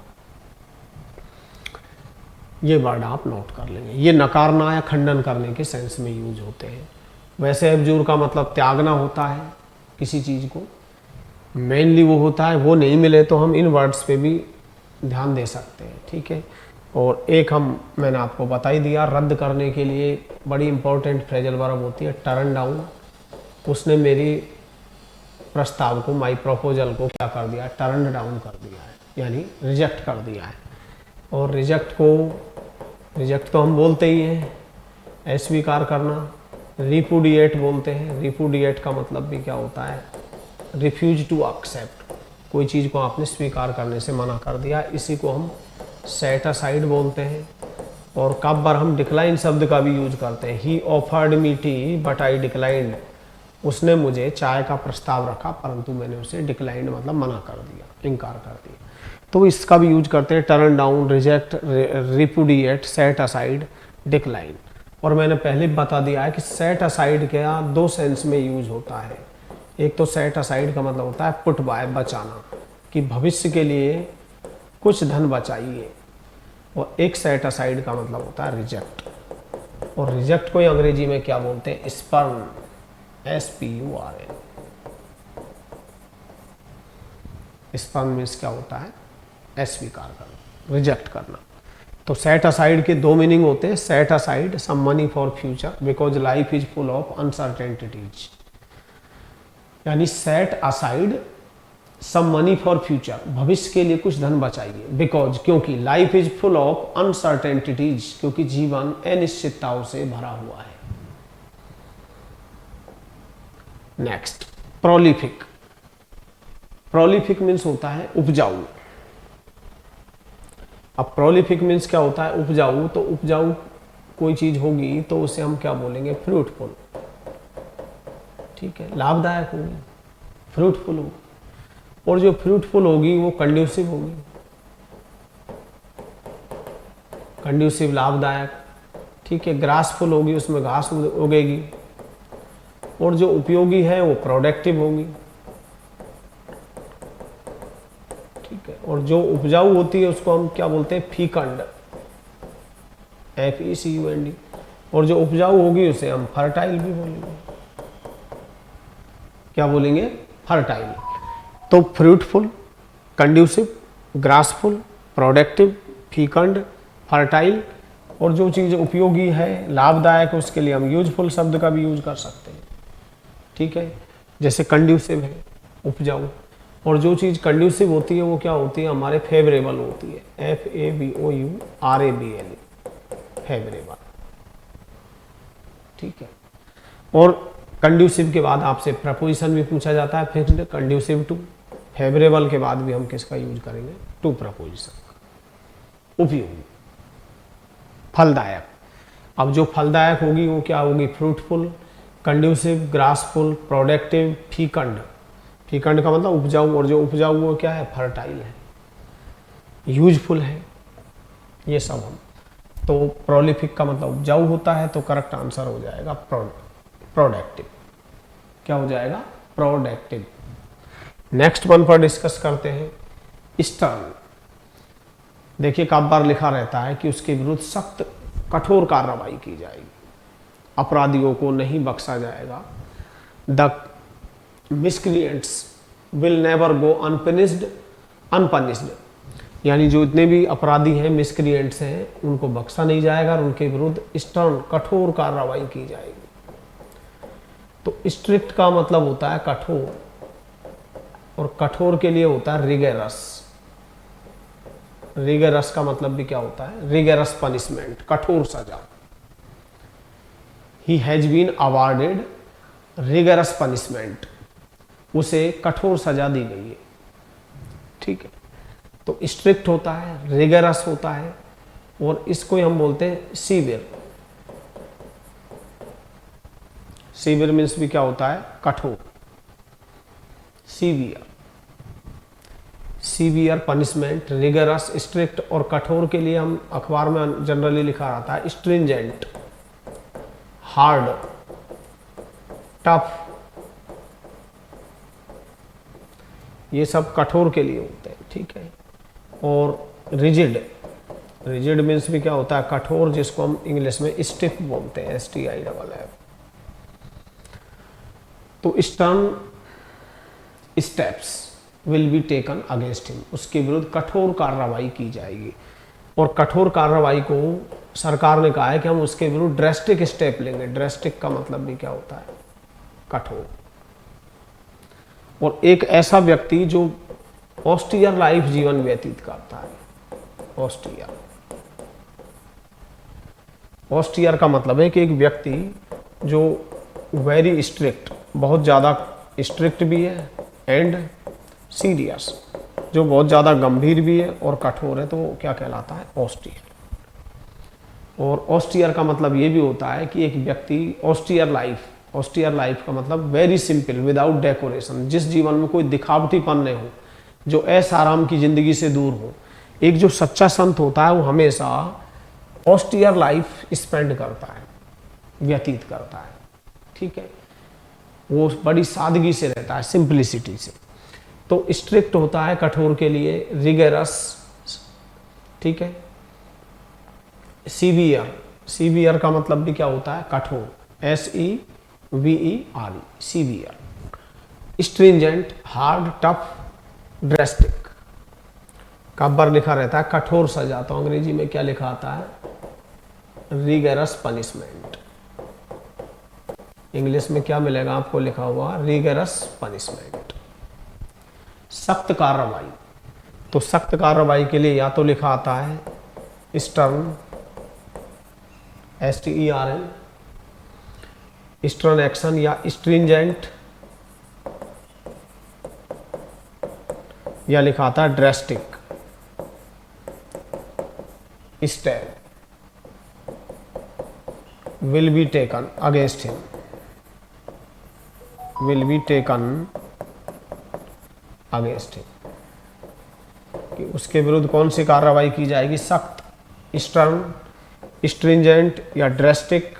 ये वर्ड आप नोट कर लेंगे। ये नकारना या खंडन करने के सेंस में यूज होते हैं। वैसे एब्जूर का मतलब त्यागना होता है किसी चीज को, मेनली वो होता है, वो नहीं मिले तो हम इन वर्ड्स पे भी ध्यान दे सकते हैं। ठीक है, और एक मैंने आपको बता ही दिया, रद्द करने के लिए बड़ी इंपॉर्टेंट फ्रेजल वर्ब होती है टर्न डाउन। उसने मेरी प्रस्ताव को, माई प्रपोजल को क्या कर दिया, टर्न डाउन कर दिया है, यानी रिजेक्ट कर दिया है। और रिजेक्ट तो हम बोलते ही हैं, अस्वीकार करना। रिपुडिएट बोलते हैं, रिपुडिएट का मतलब भी क्या होता है, रिफ्यूज टू एक्सेप्ट, कोई चीज़ को आपने स्वीकार करने से मना कर दिया, इसी को हम सेट असाइड बोलते हैं। और कब बार हम डिक्लाइन शब्द का भी यूज करते हैं, ही offered me T but I declined, उसने मुझे चाय का प्रस्ताव रखा परंतु मैंने उसे डिक्लाइंड मतलब मना कर दिया, इनकार कर दिया। तो इसका भी यूज करते हैं, turn down, reject, रिपुडिएट, set aside, decline. और मैंने पहले बता दिया है कि सेट असाइड क्या दो सेंस में यूज होता है। एक तो सेट असाइड का मतलब होता है पुट बाय, बचाना, कि भविष्य के लिए कुछ धन बचाइए। और एक सेट असाइड का मतलब होता है रिजेक्ट। और रिजेक्ट को अंग्रेजी में क्या बोलते हैं, स्पर्न, SPURN। स्पर्न मीन्स क्या होता है, अस्वीकार करना, रिजेक्ट करना। तो सेट असाइड के दो मीनिंग होते हैं, set aside some money for future because life is full of uncertainties, यानी set aside some money for future, भविष्य के लिए कुछ धन बचाइए, बिकॉज क्योंकि life is full of uncertainties, क्योंकि जीवन अनिश्चितताओं से भरा हुआ है। Next, prolific. प्रोलिफिक मीन्स होता है उपजाऊ। अब प्रोलिफिक मीन्स क्या होता है, उपजाऊ। तो उपजाऊ कोई चीज होगी तो उसे हम क्या बोलेंगे, फ्रूटफुल। ठीक है, लाभदायक होगी, फ्रूटफुल होगी। और जो फ्रूटफुल होगी वो कंड्यूसिव होगी, कंड्यूसिव, लाभदायक। ठीक है, ग्रासफुल होगी, उसमें घास उगेगी। और जो उपयोगी है वो प्रोडक्टिव होगी। ठीक है, और जो उपजाऊ होती है उसको हम क्या बोलते हैं, फीकंड, FECUND। और जो उपजाऊ होगी उसे हम फर्टाइल भी बोलेंगे। क्या बोलेंगे, फर्टाइल। तो फ्रूटफुल, कंड्यूसिव, ग्रासफुल, प्रोडक्टिव, फीकंड, फर्टाइल। और जो चीज़ उपयोगी है, लाभदायक है, उसके लिए हम यूजफुल शब्द का भी यूज कर सकते हैं। ठीक है, जैसे कंड्यूसिव है, उपजाऊ। और जो चीज़ कंड्यूसिव होती है वो क्या होती है, हमारे फेवरेबल होती है, FAVOURABLE, फेवरेबल। ठीक है, और कंड्यूसिव के बाद आपसे प्रपोजिशन भी पूछा जाता है, फिर कंड्यूसिव टू। फेवरेबल के बाद भी हम किसका यूज करेंगे, टू प्रपोजिशन का। उपयोगी, फलदायक। अब जो फलदायक होगी वो क्या होगी, फ्रूटफुल, कंड्यूसिव, ग्रासफुल, प्रोडक्टिव, फीकंड। फीकंड का मतलब उपजाऊ, और जो उपजाऊ वो क्या है, फर्टाइल है, यूजफुल है, ये सब हम। तो प्रोलिफिक का मतलब उपजाऊ होता है, तो करेक्ट आंसर हो जाएगा प्रोडक्टिव। क्या हो जाएगा, प्रोडक्टिव। नेक्स्ट वन पर डिस्कस करते हैं, स्टर्न। देखिए काफी बार लिखा रहता है कि उसके विरुद्ध सख्त कठोर कार्रवाई की जाएगी, अपराधियों को नहीं बख्शा जाएगा। The miscreants will never go unpunished, यानी जो इतने भी अपराधी हैं, मिसक्रिएंट्स हैं, उनको बख्शा नहीं जाएगा और उनके विरुद्ध स्टर्न, कठोर कार्रवाई की जाएगी। तो स्ट्रिक्ट का मतलब होता है कठोर, और कठोर के लिए होता है रिगरस। रिगरस का मतलब भी क्या होता है, रिगरस पनिशमेंट, कठोर सजा। He has been awarded rigorous punishment, उसे कठोर सजा दी गई है। ठीक है, तो स्ट्रिक्ट होता है, रिगरस होता है, और इसको हम बोलते हैं सीवियर। सीवियर मीन्स भी क्या होता है, कठोर। Severe, severe punishment, rigorous, strict और कठोर के लिए हम अखबार में जनरली लिखा रहता है स्ट्रिंजेंट, हार्ड, टफ, ये सब कठोर के लिए होते हैं। ठीक है, और रिजिड, रिजिड मीन्स भी क्या होता है, कठोर, जिसको हम इंग्लिश में स्टिफ बोलते हैं, STIFF। तो stern steps will be taken against him, उसके विरुद्ध कठोर कार्रवाई की जाएगी। और कठोर कार्रवाई को सरकार ने कहा है कि हम उसके विरुद्ध ड्रेस्टिक स्टेप लेंगे। ड्रेस्टिक का मतलब भी क्या होता है, कठोर। और एक ऐसा व्यक्ति जो ऑस्टियर लाइफ जीवन व्यतीत करता है, ऑस्टियर। ऑस्टियर का मतलब है कि एक व्यक्ति जो वेरी स्ट्रिक्ट, बहुत ज़्यादा स्ट्रिक्ट भी है, एंड सीरियस, जो बहुत ज़्यादा गंभीर भी है और कठोर है, तो वो क्या कहलाता है, ऑस्टियर। और ऑस्टियर का मतलब ये भी होता है कि एक व्यक्ति ऑस्टियर लाइफ, ऑस्टियर लाइफ का मतलब वेरी सिंपल, विदाउट डेकोरेशन, जिस जीवन में कोई दिखावटीपन नहीं हो, जो ऐसा आराम की जिंदगी से दूर हो। एक जो सच्चा संत होता है वो हमेशा ऑस्टियर लाइफ स्पेंड करता है, व्यतीत करता है। ठीक है, वो बड़ी सादगी से रहता है, सिंपलिसिटी से। तो स्ट्रिक्ट होता है कठोर के लिए, रिगरस, ठीक है, सीवियर, सीवियर का मतलब भी क्या होता है, कठोर, SEVERE, severe. Stringent, hard, tough, drastic. कब्बर लिखा रहता है कठोर सजा, तो अंग्रेजी में क्या लिखा आता है, रिगरस पनिशमेंट। इंग्लिश में क्या मिलेगा आपको लिखा हुआ, रिगरस पनिशमेंट। सख्त कार्रवाई, तो सख्त कार्रवाई के लिए या तो लिखा आता है स्टर्न, STERN, स्टर्न एक्शन, या स्ट्रिंजेंट, या लिखा आता है drastic step will be taken against him, will be taken against him, कि उसके विरुद्ध कौन सी कार्रवाई की जाएगी, सख्त, स्टर्न, स्ट्रिंजेंट, या ड्रेस्टिक,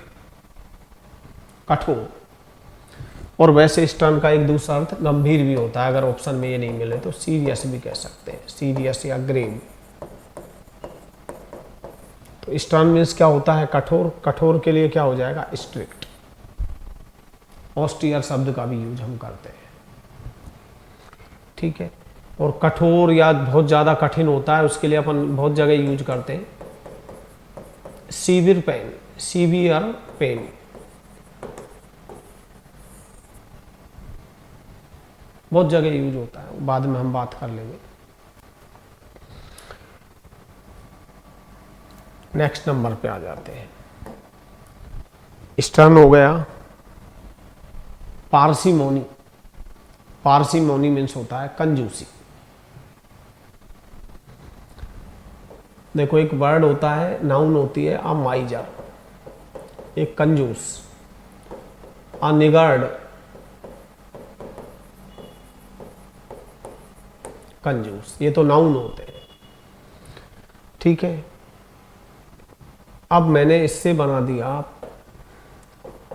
कठोर। और वैसे स्टर्न का एक दूसरा अर्थ गंभीर भी होता है, अगर ऑप्शन में ये नहीं मिले तो सीरियस भी कह सकते हैं, सीरियस या ग्रेव। तो स्टर्न मीन्स क्या होता है, कठोर, कठोर के लिए क्या हो जाएगा, स्ट्रिक्ट। ऑस्टियर शब्द का भी यूज हम करते हैं। ठीक है, और कठोर या बहुत ज़्यादा कठिन होता है, उसके लिए अपन बहुत जगह यूज करते हैं सीवियर पेन, सीवियर पेन, बहुत जगह यूज होता है, बाद में हम बात कर लेंगे। नेक्स्ट नंबर पे आ जाते हैं। स्टर्न हो गया। पार्सिमोनी, पार्सिमोनी मीन्स होता है कंजूसी। देखो एक वर्ड होता है, नाउन होती है अ माइजर, एक कंजूस, अ निगर्ड, कंजूस, ये तो नाउन होते हैं। ठीक है, अब मैंने इससे बना दिया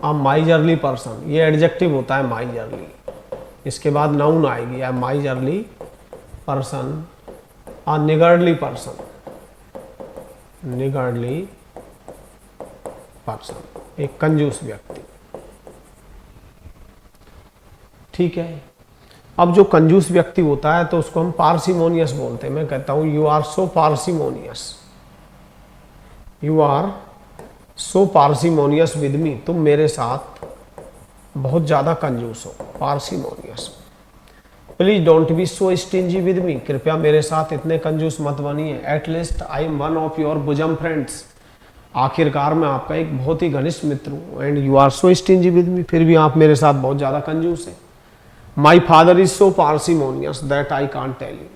अ माइजरली पर्सन, ये एडजेक्टिव होता है माइजरली, इसके बाद नाउन आएगी अ माइजरली पर्सन, अ निगर्डली पर्सन, निगर्डली पर्सन, एक कंजूस व्यक्ति। ठीक है, अब जो कंजूस व्यक्ति होता है तो उसको हम पार्सिमोनियस बोलते हैं। मैं कहता हूं you are so parsimonious, you are so parsimonious with me, तुम मेरे साथ बहुत ज्यादा कंजूस हो, parsimonious. Please don't be so stingy with me, कृपया मेरे साथ इतने कंजूस मत बनिए। At least I am one of your bosom friends, आखिरकार मैं आपका एक बहुत ही घनिष्ठ मित्र हूँ। And you are so stingy with me, फिर भी आप मेरे साथ बहुत ज्यादा कंजूस हैं। माई father is so parsimonious that I can't tell you,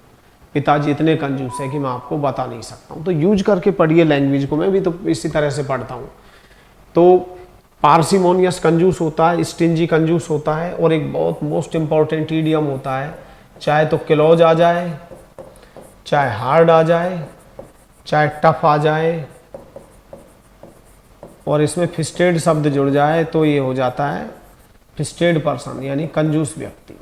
पिताजी इतने कंजूस है कि मैं आपको बता नहीं सकता हूँ। तो यूज करके पढ़िए लैंग्वेज को, मैं भी तो इसी तरह से पढ़ता हूँ। तो पार्सिमोनियस कंजूस होता है, स्टिंजी कंजूस होता है, और एक बहुत मोस्ट इंपॉर्टेंट ईडियम होता है, चाहे तो क्लोज आ जाए, चाहे हार्ड आ जाए, चाहे टफ आ जाए, और इसमें फिस्टेड शब्द जुड़ जाए तो ये हो जाता है फिस्टेड पर्सन, यानी कंजूस व्यक्ति।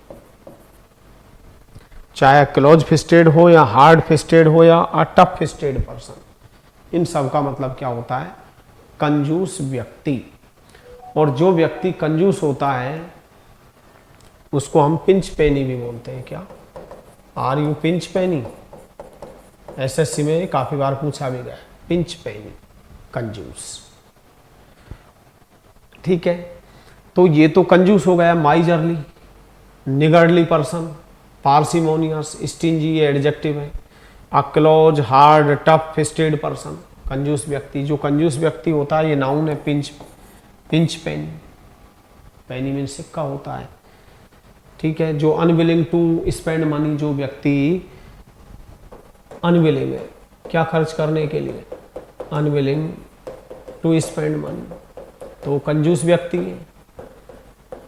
चाहे क्लोज फिस्टेड हो या हार्ड फिस्टेड हो या टफ फिस्टेड पर्सन, इन सब का मतलब क्या होता है? कंजूस व्यक्ति। और जो व्यक्ति कंजूस होता है उसको हम पिंच पेनी भी बोलते हैं। क्या? Are you pinch penny? SSC में काफी बार पूछा भी गया, पिंच पेनी, कंजूस। ठीक है, तो ये तो कंजूस हो गया, माइजरली, निगर्डली पर्सन, पार्सिमोनियस, स्टिंजी, ये एडजेक्टिव है। A close, hard, tough, fisted person, कंजूस व्यक्ति। जो कंजूस व्यक्ति होता है ये नाउन है, पिंच, पिंच पेनी, पेनी मीन सिक्का होता है। ठीक है, जो अनविलिंग टू स्पेंड मनी, जो व्यक्ति अनविलिंग है क्या खर्च करने के लिए, अनविलिंग टू स्पेंड मनी, तो कंजूस व्यक्ति है।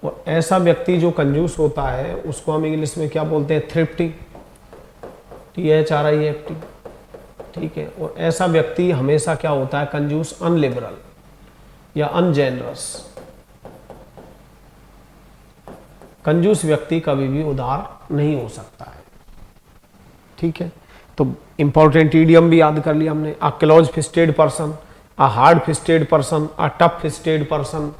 और ऐसा व्यक्ति जो कंजूस होता है उसको हम इंग्लिश में क्या बोलते हैं? Thrifty, THRIFT। ठीक है, और ऐसा व्यक्ति हमेशा क्या होता है? कंजूस, अनलिबरल या अनजेनरस। कंजूस व्यक्ति कभी भी उदार नहीं हो सकता है। ठीक है, तो इंपॉर्टेंट ईडियम भी याद कर लिया हमने। A close fisted person, a hard fisted person, a tough fisted person.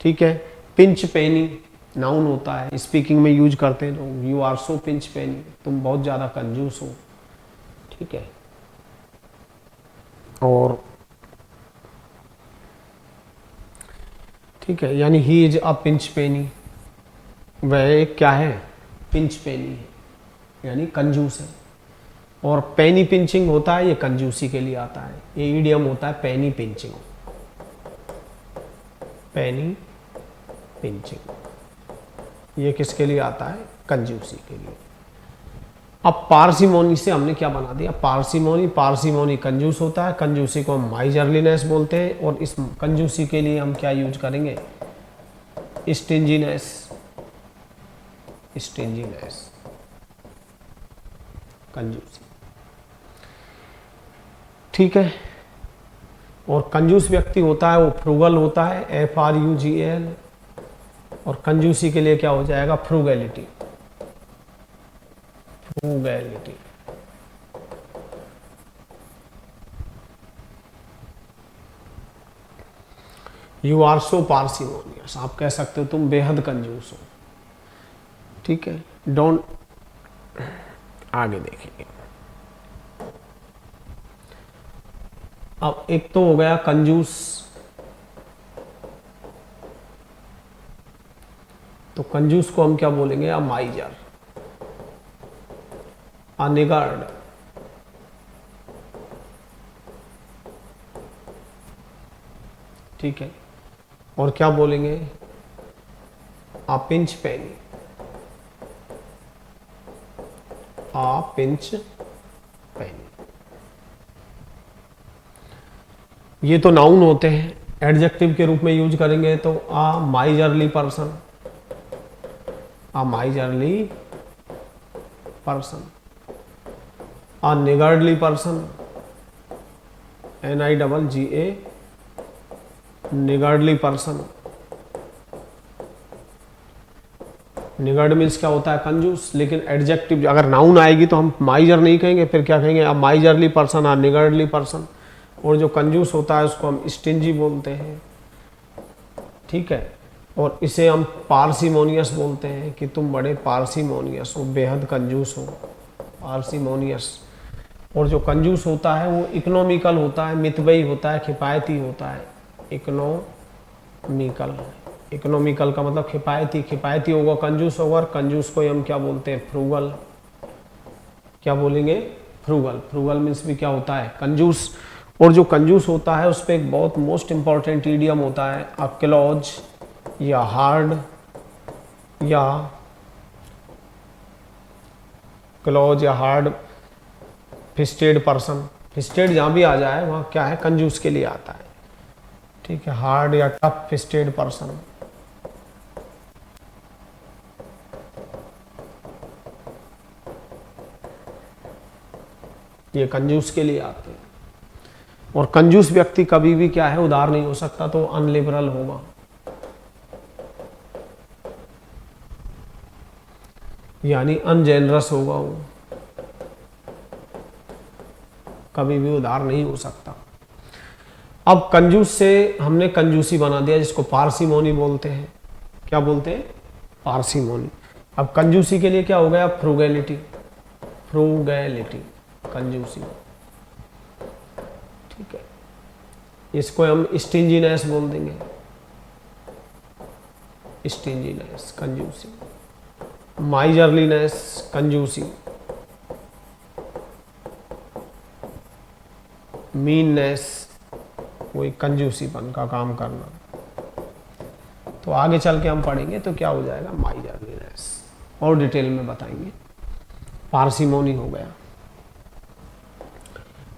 ठीक है, पिंच पेनी नाउन होता है, स्पीकिंग में यूज करते हैं लोग, यू आर सो पिंच पेनी, तुम बहुत ज्यादा कंजूस हो। ठीक है, और ठीक है, यानी ही इज अ पिंच पेनी, वह एक क्या है? पिंच पेनी है, यानी कंजूस है। और पेनी पिंचिंग होता है, ये कंजूसी के लिए आता है। ये ईडियम होता है पेनी पिंचिंग, पेनी पिंचिंग, ये किसके लिए आता है? कंजूसी के लिए। अब पार्सिमोनी से हमने क्या बना दिया? पार्सिमोनी, पार्सिमोनी कंजूस होता है, कंजूसी को हम माइजरलीनेस बोलते हैं। और इस कंजूसी के लिए हम क्या यूज करेंगे? स्टिंजीनेस, स्टिंजीनेस, कंजूसी। ठीक है, और कंजूस व्यक्ति होता है वो फ्रूगल होता है, FRUGAL। और कंजूसी के लिए क्या हो जाएगा? फ्रूगैलिटी, फ्रूगैलिटी। यू आर सो पार्सिमोनियस, आप कह सकते हो तुम बेहद कंजूस हो। ठीक है, डोंट, आगे देखेंगे। अब एक तो हो गया कंजूस, तो कंजूस को हम क्या बोलेंगे? अब माइजर। a niggard, ठीक है। और क्या बोलेंगे, a pinch penny, a pinch penny। ये तो नाउन होते हैं। एडजेक्टिव के रूप में यूज करेंगे तो a miserly person, a miserly person, a niggardly person, NIGGA, niggardly person. Niggard means क्या होता है, कंजूस। लेकिन एडजेक्टिव अगर नाउन आएगी तो हम माइजर नहीं कहेंगे, फिर क्या कहेंगे, आ माइजरली पर्सन, आ निगर्डली पर्सन। और जो कंजूस होता है उसको हम स्टिंजी बोलते हैं, ठीक है। और इसे हम पार्सिमोनियस बोलते हैं कि तुम बड़े पार्सिमोनियस हो, बेहद कंजूस हो, पार्सिमोनियस। और जो कंजूस होता है वो इकोनॉमिकल होता है, मितव्ययी होता है, किफ़ायती होता है। इकोनॉमिकल, इकोनॉमिकल का मतलब किफ़ायती, किफ़ायती होगा कंजूस होगा। और कंजूस को हम क्या बोलते हैं, फ्रूगल। क्या बोलेंगे, फ्रूगल। फ्रूगल मीन्स भी क्या होता है, कंजूस। और जो कंजूस होता है उस पर एक बहुत मोस्ट इंपॉर्टेंट ईडियम होता है, अ क्लॉज या हार्ड, या क्लॉज या हार्ड फिस्टेड पर्सन। फिस्टेड जहाँ भी आ जाए वहाँ क्या है, कंजूस के लिए आता है, ठीक है। हार्ड या टफ फिस्टेड पर्सन, ये कंजूस के लिए आते हैं। और कंजूस व्यक्ति कभी भी क्या है, उदार नहीं हो सकता, तो अनलिबरल होगा, यानी अनजेनरस होगा, वो कभी भी उदार नहीं हो सकता। अब कंजूस से हमने कंजूसी बना दिया, जिसको पार्सिमोनी बोलते हैं। क्या बोलते हैं, पार्सिमोनी। अब कंजूसी के लिए क्या हो गया, फ्रूगैलिटी, फ्रूगैलिटी, कंजूसी, ठीक है। इसको हम स्टिंजीनेस बोल देंगे, स्टिंजीनेस, कंजूसी। माइजरलीनेस, कंजूसी। मीननेस, वही कंजूसीपन का काम करना। तो आगे चल के हम पढ़ेंगे तो क्या हो जाएगा, माइजरलीनेस, और डिटेल में बताएंगे। पार्सिमोनी हो गया।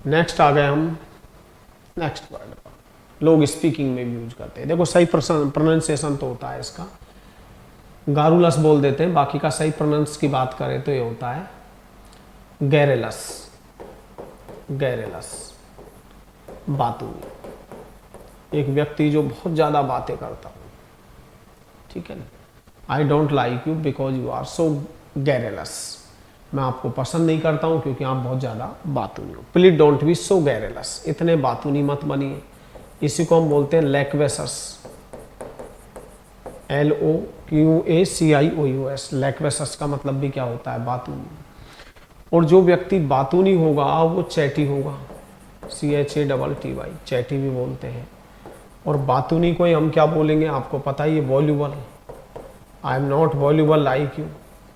नेक्स्ट आ गए हम नेक्स्ट वर्ड पर, लोग स्पीकिंग में भी यूज करते हैं। देखो सही प्रोनाउंसिएशन तो होता है इसका, गारुलस बोल देते हैं, बाकी का सही प्रोनाउंस की बात करें तो ये होता है गैरेलस, गैरेलस, बातूनी। एक व्यक्ति जो बहुत ज़्यादा बातें करता हो, ठीक है ना। I don't like you because you are so garrulous, मैं आपको पसंद नहीं करता हूँ क्योंकि आप बहुत ज़्यादा बातूनी हो। प्लीज डोंट बी सो गैरेलस, इतने बातूनी मत बनिए। इसी को हम बोलते हैं लैक्वेसस, LOQUACIOUS। लैक्वेसस का मतलब भी क्या होता है, बातूनी। और जो व्यक्ति बातूनी होगा वो चैटी होगा, CHATTY, चैटी भी बोलते हैं। और बातूनी को हम क्या बोलेंगे, आपको पता ही है, voluble. I am not voluble like you,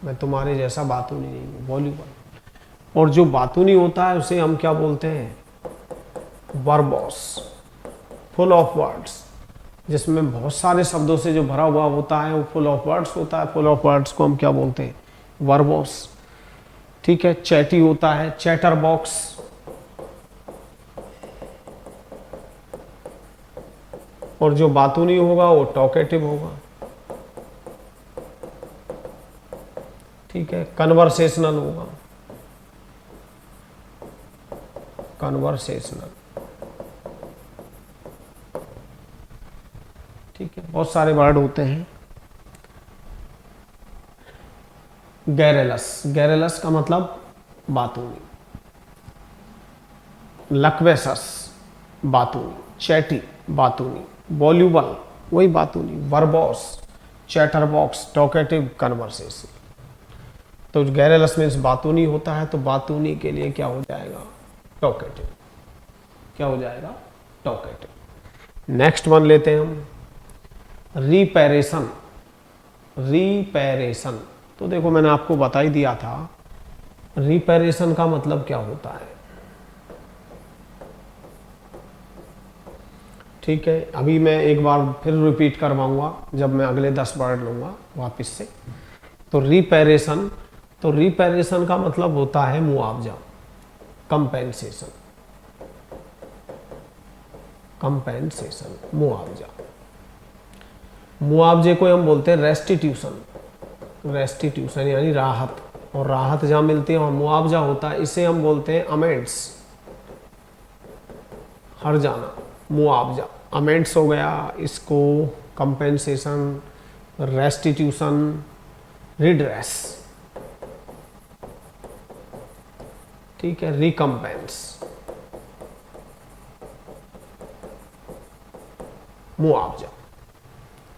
मैं तुम्हारे जैसा बातूनी नहीं हूँ, वॉल्यूबल। और जो बातूनी होता है उसे हम क्या बोलते हैं, वर्बोस, फुल ऑफ वर्ड्स, जिसमें बहुत सारे शब्दों से जो भरा हुआ होता है वो फुल ऑफ वर्ड्स होता है। फुल ऑफ वर्ड्स को हम क्या बोलते हैं, वर्बोस, ठीक है। चैटी होता है चैटर बॉक्स, और जो बातूनी होगा वो टॉकेटिव होगा, ठीक है। कन्वर्सेशनल होगा, कन्वर्सेशनल, ठीक है। बहुत सारे वर्ड होते हैं। गैरेलस, गैरेलस का मतलब बातूनी। लक्वेसस, बातूनी। चैटी, बातूनी। वॉल्यूबल, वही बातूनी। Verbose, chatter box, talkative, conversation. तो गैरेलस मीन्स बातूनी होता है, तो बातूनी के लिए क्या हो जाएगा, टॉकेटिव। क्या हो जाएगा, टॉकेटिव। नेक्स्ट वन लेते हैं हम, रिपेरेशन। रिपेरेशन तो देखो मैंने आपको बता ही दिया था रिपेरेशन का मतलब क्या होता है? ठीक है, अभी मैं एक बार फिर रिपीट करवाऊंगा जब मैं अगले 10 वर्ड लूंगा वापस से। तो रिपेरेशन का मतलब होता है मुआवजा, कंपेंसेशन, कंपेंसेशन, मुआवजा। मुआवजे को हम बोलते हैं रेस्टिट्यूशन, रेस्टिट्यूशन यानी राहत, और राहत जहां मिलती है वहां मुआवजा होता है, इसे हम बोलते हैं अमेंड्स, हर्जाना, मुआवजा। अमेंड्स हो गया, इसको कंपेंसेशन, रेस्टिट्यूशन, रिड्रेस, ठीक है, रिकम्पेंस, मुआवजा।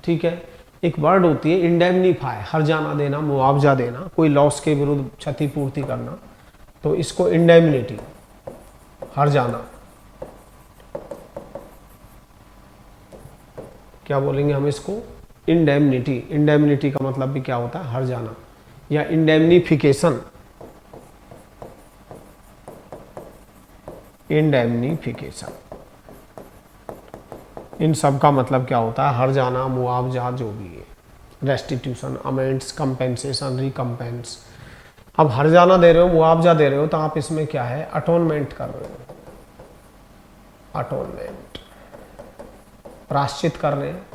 ठीक है, एक वर्ड होती है इंडेमनीफाई, हर्जाना देना, मुआवजा देना, कोई लॉस के विरुद्ध क्षतिपूर्ति करना, तो इसको इंडेमनिटी, हर्जाना, क्या बोलेंगे हम इसको? इंडेमनिटी। इंडेमनिटी का मतलब भी क्या होता है? हर्जाना या इंडेमनिफिकेशन, इंडेमनिफिकेशन, इन सब का मतलब क्या होता है? हर्जाना, मुआवजा, जो भी है, रेस्टिट्यूशन, अमेंड्स, कंपेंसेशन, रिकम्पेंस। अब हर्जाना दे रहे हो, मुआवजा दे रहे हो, तो आप इसमें क्या है? अटोनमेंट कर रहे हो, अटोनमेंट, प्राश्चित कर रहे हैं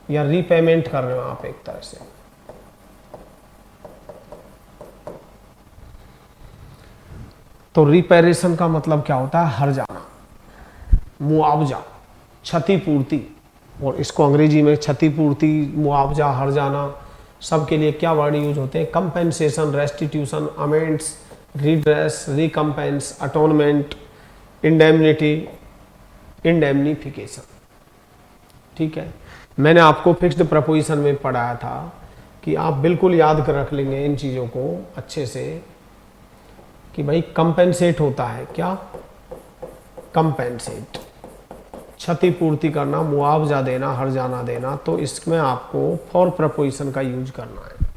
या रीपेमेंट कर रहे हो आप एक तरह से। तो रिपेरेशन का मतलब क्या होता है? हर्जाना, मुआवजा, क्षतिपूर्ति, और इसको अंग्रेजी में क्षतिपूर्ति, मुआवजा, हर्जाना, सबके लिए क्या वर्ड यूज होते हैं? Compensation, restitution, amends, redress, recompense, atonement, indemnity, indemnification. ठीक है, मैंने आपको फिक्स्ड प्रपोजिशन में पढ़ाया था कि आप बिल्कुल याद कर रख लेंगे इन चीज़ों को अच्छे से, कि भाई कंपेंसेट होता है क्या? कंपेंसेट, क्षतिपूर्ति करना, मुआवजा देना, हर्जाना देना, तो इसमें आपको फॉर प्रपोजिशन का यूज करना है,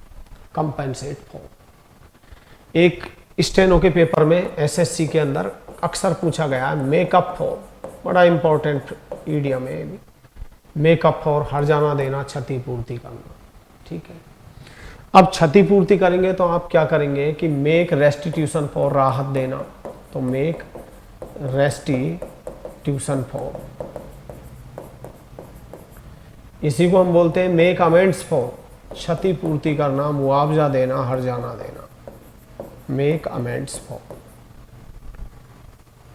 कंपेंसेट फॉर। एक स्टेनो के पेपर में एसएससी के अंदर अक्सर पूछा गया है मेकअप फॉर, बड़ा इंपॉर्टेंट ईडियम है, मेकअप फॉर, हर्जाना देना, क्षतिपूर्ति करना। ठीक है, अब क्षतिपूर्ति करेंगे तो आप क्या करेंगे कि मेक रेस्टिट्यूशन फॉर, राहत देना, तो मेक रेस्टिट्यूशन फॉर। इसी को हम बोलते हैं मेक अमेंड्स फॉर, क्षतिपूर्ति करना, मुआवजा देना, हर्जाना देना, मेक अमेंड्स फॉर।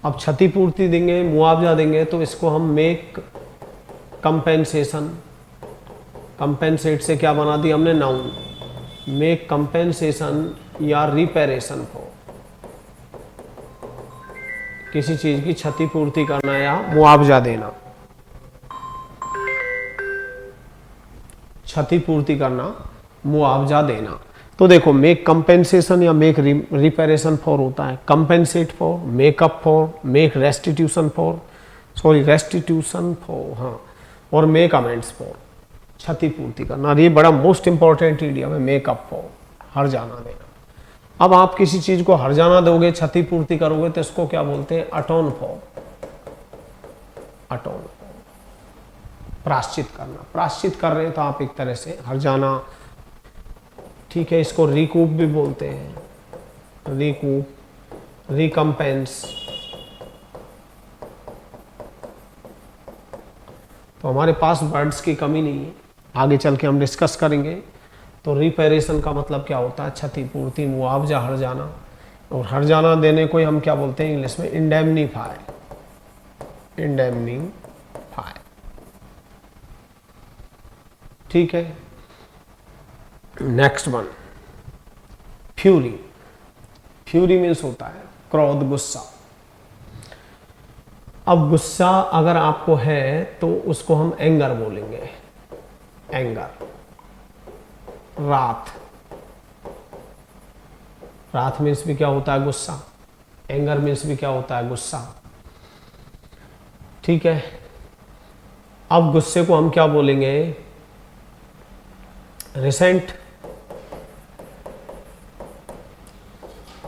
अब क्षतिपूर्ति देंगे, मुआवजा देंगे, तो इसको हम मेक कंपेंसेशन, कंपेंसेट से क्या बना दी हमने? नाउन, मेक कंपेंसेशन या रिपेरेशन फॉर, किसी चीज की क्षतिपूर्ति करना या मुआवजा देना, क्षतिपूर्ति करना, मुआवजा देना। तो देखो, मेक कंपेंसेशन या मेक रिपेरेशन फॉर होता है compensate for, makeup for, make restitution for, sorry restitution for, हाँ, और मेक अमेंड्स फॉर, क्षतिपूर्ति करना। ये बड़ा मोस्ट इंपॉर्टेंट इडियम है, मेकअप फॉर, हर्जाना देना। अब आप किसी चीज को हर्जाना दोगे, क्षतिपूर्ति करोगे, तो इसको क्या बोलते हैं? अटोन फॉर, अटोन, प्राश्चित करना, प्राश्चित कर रहे हैं तो आप एक तरह से हर्जाना। ठीक है, इसको रिकूप भी बोलते हैं, रिकूप, रिकम्पेंस। तो हमारे पास वर्ड्स की कमी नहीं है, आगे चल के हम डिस्कस करेंगे। तो रिपेरेशन का मतलब क्या होता है? क्षतिपूर्ति, मुआवजा, हर्जाना, और हर्जाना देने को हम क्या बोलते हैं इंग्लिश में? Indemnify, indemnify. ठीक है, next one, fury. Fury means होता है क्रोध, गुस्सा। अब गुस्सा अगर आपको है तो उसको हम एंगर बोलेंगे, एंगर। रात, रात मीन्स भी क्या होता है? गुस्सा। एंगर मीन्स भी क्या होता है? गुस्सा। ठीक है, अब गुस्से को हम क्या बोलेंगे? रिसेंट,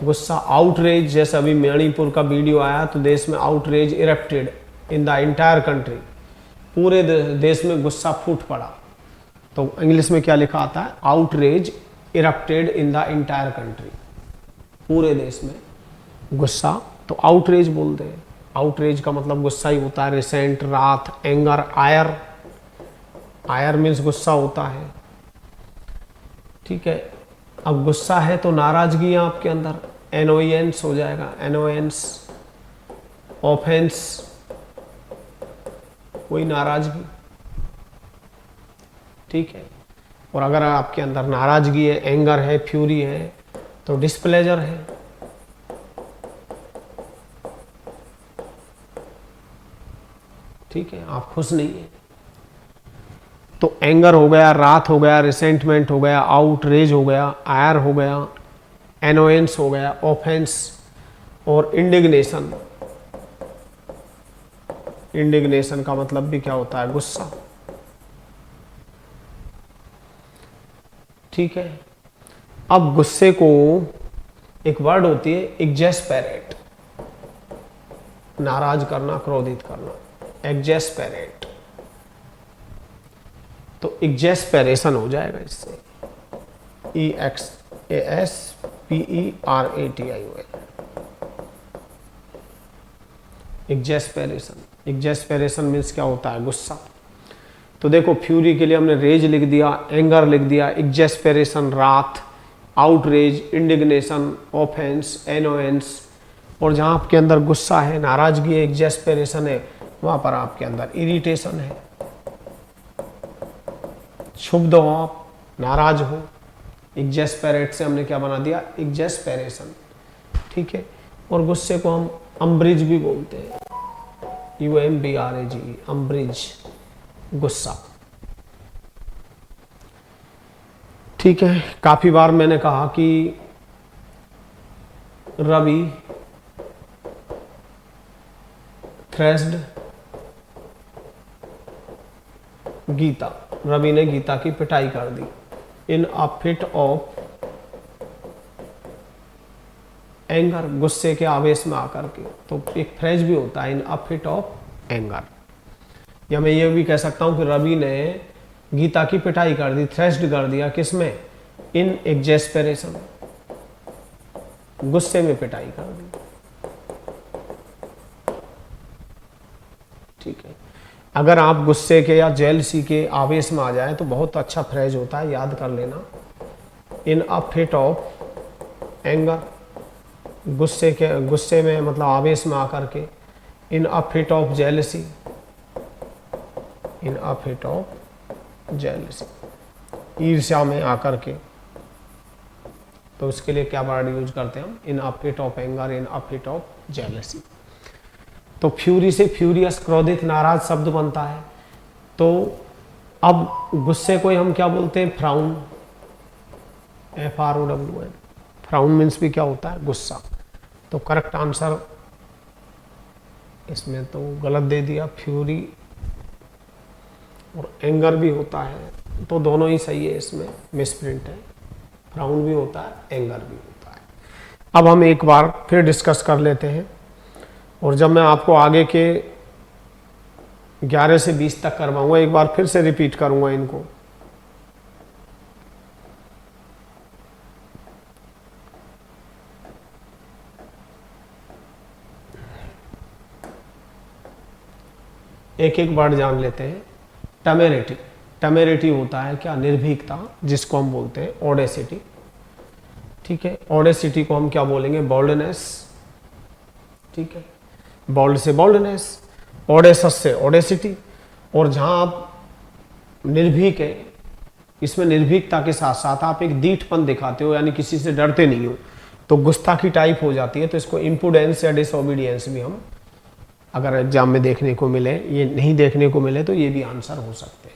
गुस्सा। आउटरेज, जैसे अभी मणिपुर का वीडियो आया तो देश में outrage erupted in the entire country, पूरे देश में गुस्सा फूट पड़ा। तो इंग्लिश में क्या लिखा आता है? Outrage erupted in the entire country, पूरे देश में गुस्सा, तो आउटरेज बोलते हैं। आउटरेज का मतलब गुस्सा ही होता है। रिसेंट, रात, एंगर, आयर, आयर मीन्स गुस्सा होता है, ठीक है। अब गुस्सा है तो नाराजगी है आपके अंदर, एनोयंस हो जाएगा, एनोयंस। ऑफेंस, कोई नाराजगी, ठीक है। और अगर आपके अंदर नाराजगी है, एंगर है, फ्यूरी है, तो डिस्प्लेजर है, ठीक है, आप खुश नहीं है। तो एंगर हो गया, रात हो गया, रिसेंटमेंट हो गया, आउटरेज हो गया, आयर हो गया, एनोयंस हो गया, ऑफेंस और इंडिग्नेशन। इंडिग्नेशन का मतलब भी क्या होता है? गुस्सा, ठीक है। अब गुस्से को एक वर्ड होती है एक्जेस्पेरेट, नाराज करना, क्रोधित करना, एक्जेस्पेरेट। तो एक्जेस्पेरेशन हो जाएगा इससे, EXASPERATION, एक्जेस्पेरेशन। एक्जेस्पेरेशन मीन्स क्या होता है? गुस्सा। तो देखो, फ्यूरी के लिए हमने रेज लिख दिया, एंगर लिख दिया, एक्जेस्पेरेशन रात, आउटरेज, इंडिग्नेशन, ऑफेंस, एनोयंस। और जहाँ आपके अंदर गुस्सा है, नाराजगी है, एक्जेस्पेरेशन है, वहाँ पर आपके अंदर इरिटेशन है। क्षुब्ध हो आप, नाराज हो, एक्जेस्पेरेट से हमने क्या बना दिया? एक्जेस्पेरेशन, ठीक है। और गुस्से को हम अम्ब्रिज भी बोलते हैं, UMBRAGE, अम्ब्रिज, गुस्सा, ठीक है। काफी बार मैंने कहा कि रवि थ्रेस्ड गीता, रवि ने गीता की पिटाई कर दी, इन अ फिट ऑफ एंगर, गुस्से के आवेश में आकर के। तो एक फ्रेज भी होता है, इन अ फिट ऑफ एंगर। या मैं ये भी कह सकता हूं कि रवि ने गीता की पिटाई कर दी, थ्रेस्ड कर दिया, किसमें? इन एक्जेस्पेरेशन, गुस्से में पिटाई कर दी, ठीक है। अगर आप गुस्से के या जेलसी के आवेश में आ जाए तो बहुत अच्छा फ्रेज होता है, याद कर लेना, in a fit of anger, गुस्से में मतलब आवेश में आकर के, in a fit of jealousy, in a fit of jealousy, ईर्ष्या में आकर के। तो उसके लिए क्या वर्ड यूज करते हैं हम? In a fit of anger, in a fit of jealousy. तो फ्यूरी से फ्यूरियस, क्रोधित, नाराज शब्द बनता है। तो अब गुस्से को हम क्या बोलते हैं? Frown, FROWN। फ्राउन मीन्स भी क्या होता है? गुस्सा। तो करेक्ट आंसर इसमें तो गलत दे दिया, फ्यूरी और एंगर भी होता है, तो दोनों ही सही है, इसमें मिसप्रिंट है, फ्राउन भी होता है, एंगर भी होता है। अब हम एक बार फिर डिस्कस कर लेते हैं, और जब मैं आपको आगे के 11 से 20 तक करवाऊंगा, एक बार फिर से रिपीट करूंगा इनको। एक एक वर्ड जान लेते हैं। टमेरिटी, टमेरिटी होता है क्या? निर्भीकता, जिसको हम बोलते हैं ऑडेसिटी, ठीक है। ऑडेसिटी को हम क्या बोलेंगे? बोल्डनेस, ठीक है। बोल्ड से बोल्डनेस, ऑडेसस से ऑडेसिटी। और जहां आप निर्भीक है, इसमें निर्भीकता के साथ साथ आप एक दीठपन दिखाते हो, यानी किसी से डरते नहीं हो, तो गुस्ताखी टाइप हो जाती है। तो इसको इम्पुडेंस या डिसओबीडियंस भी हम अगर एग्जाम में देखने को मिले, ये नहीं देखने को मिले तो ये भी आंसर हो सकते हैं,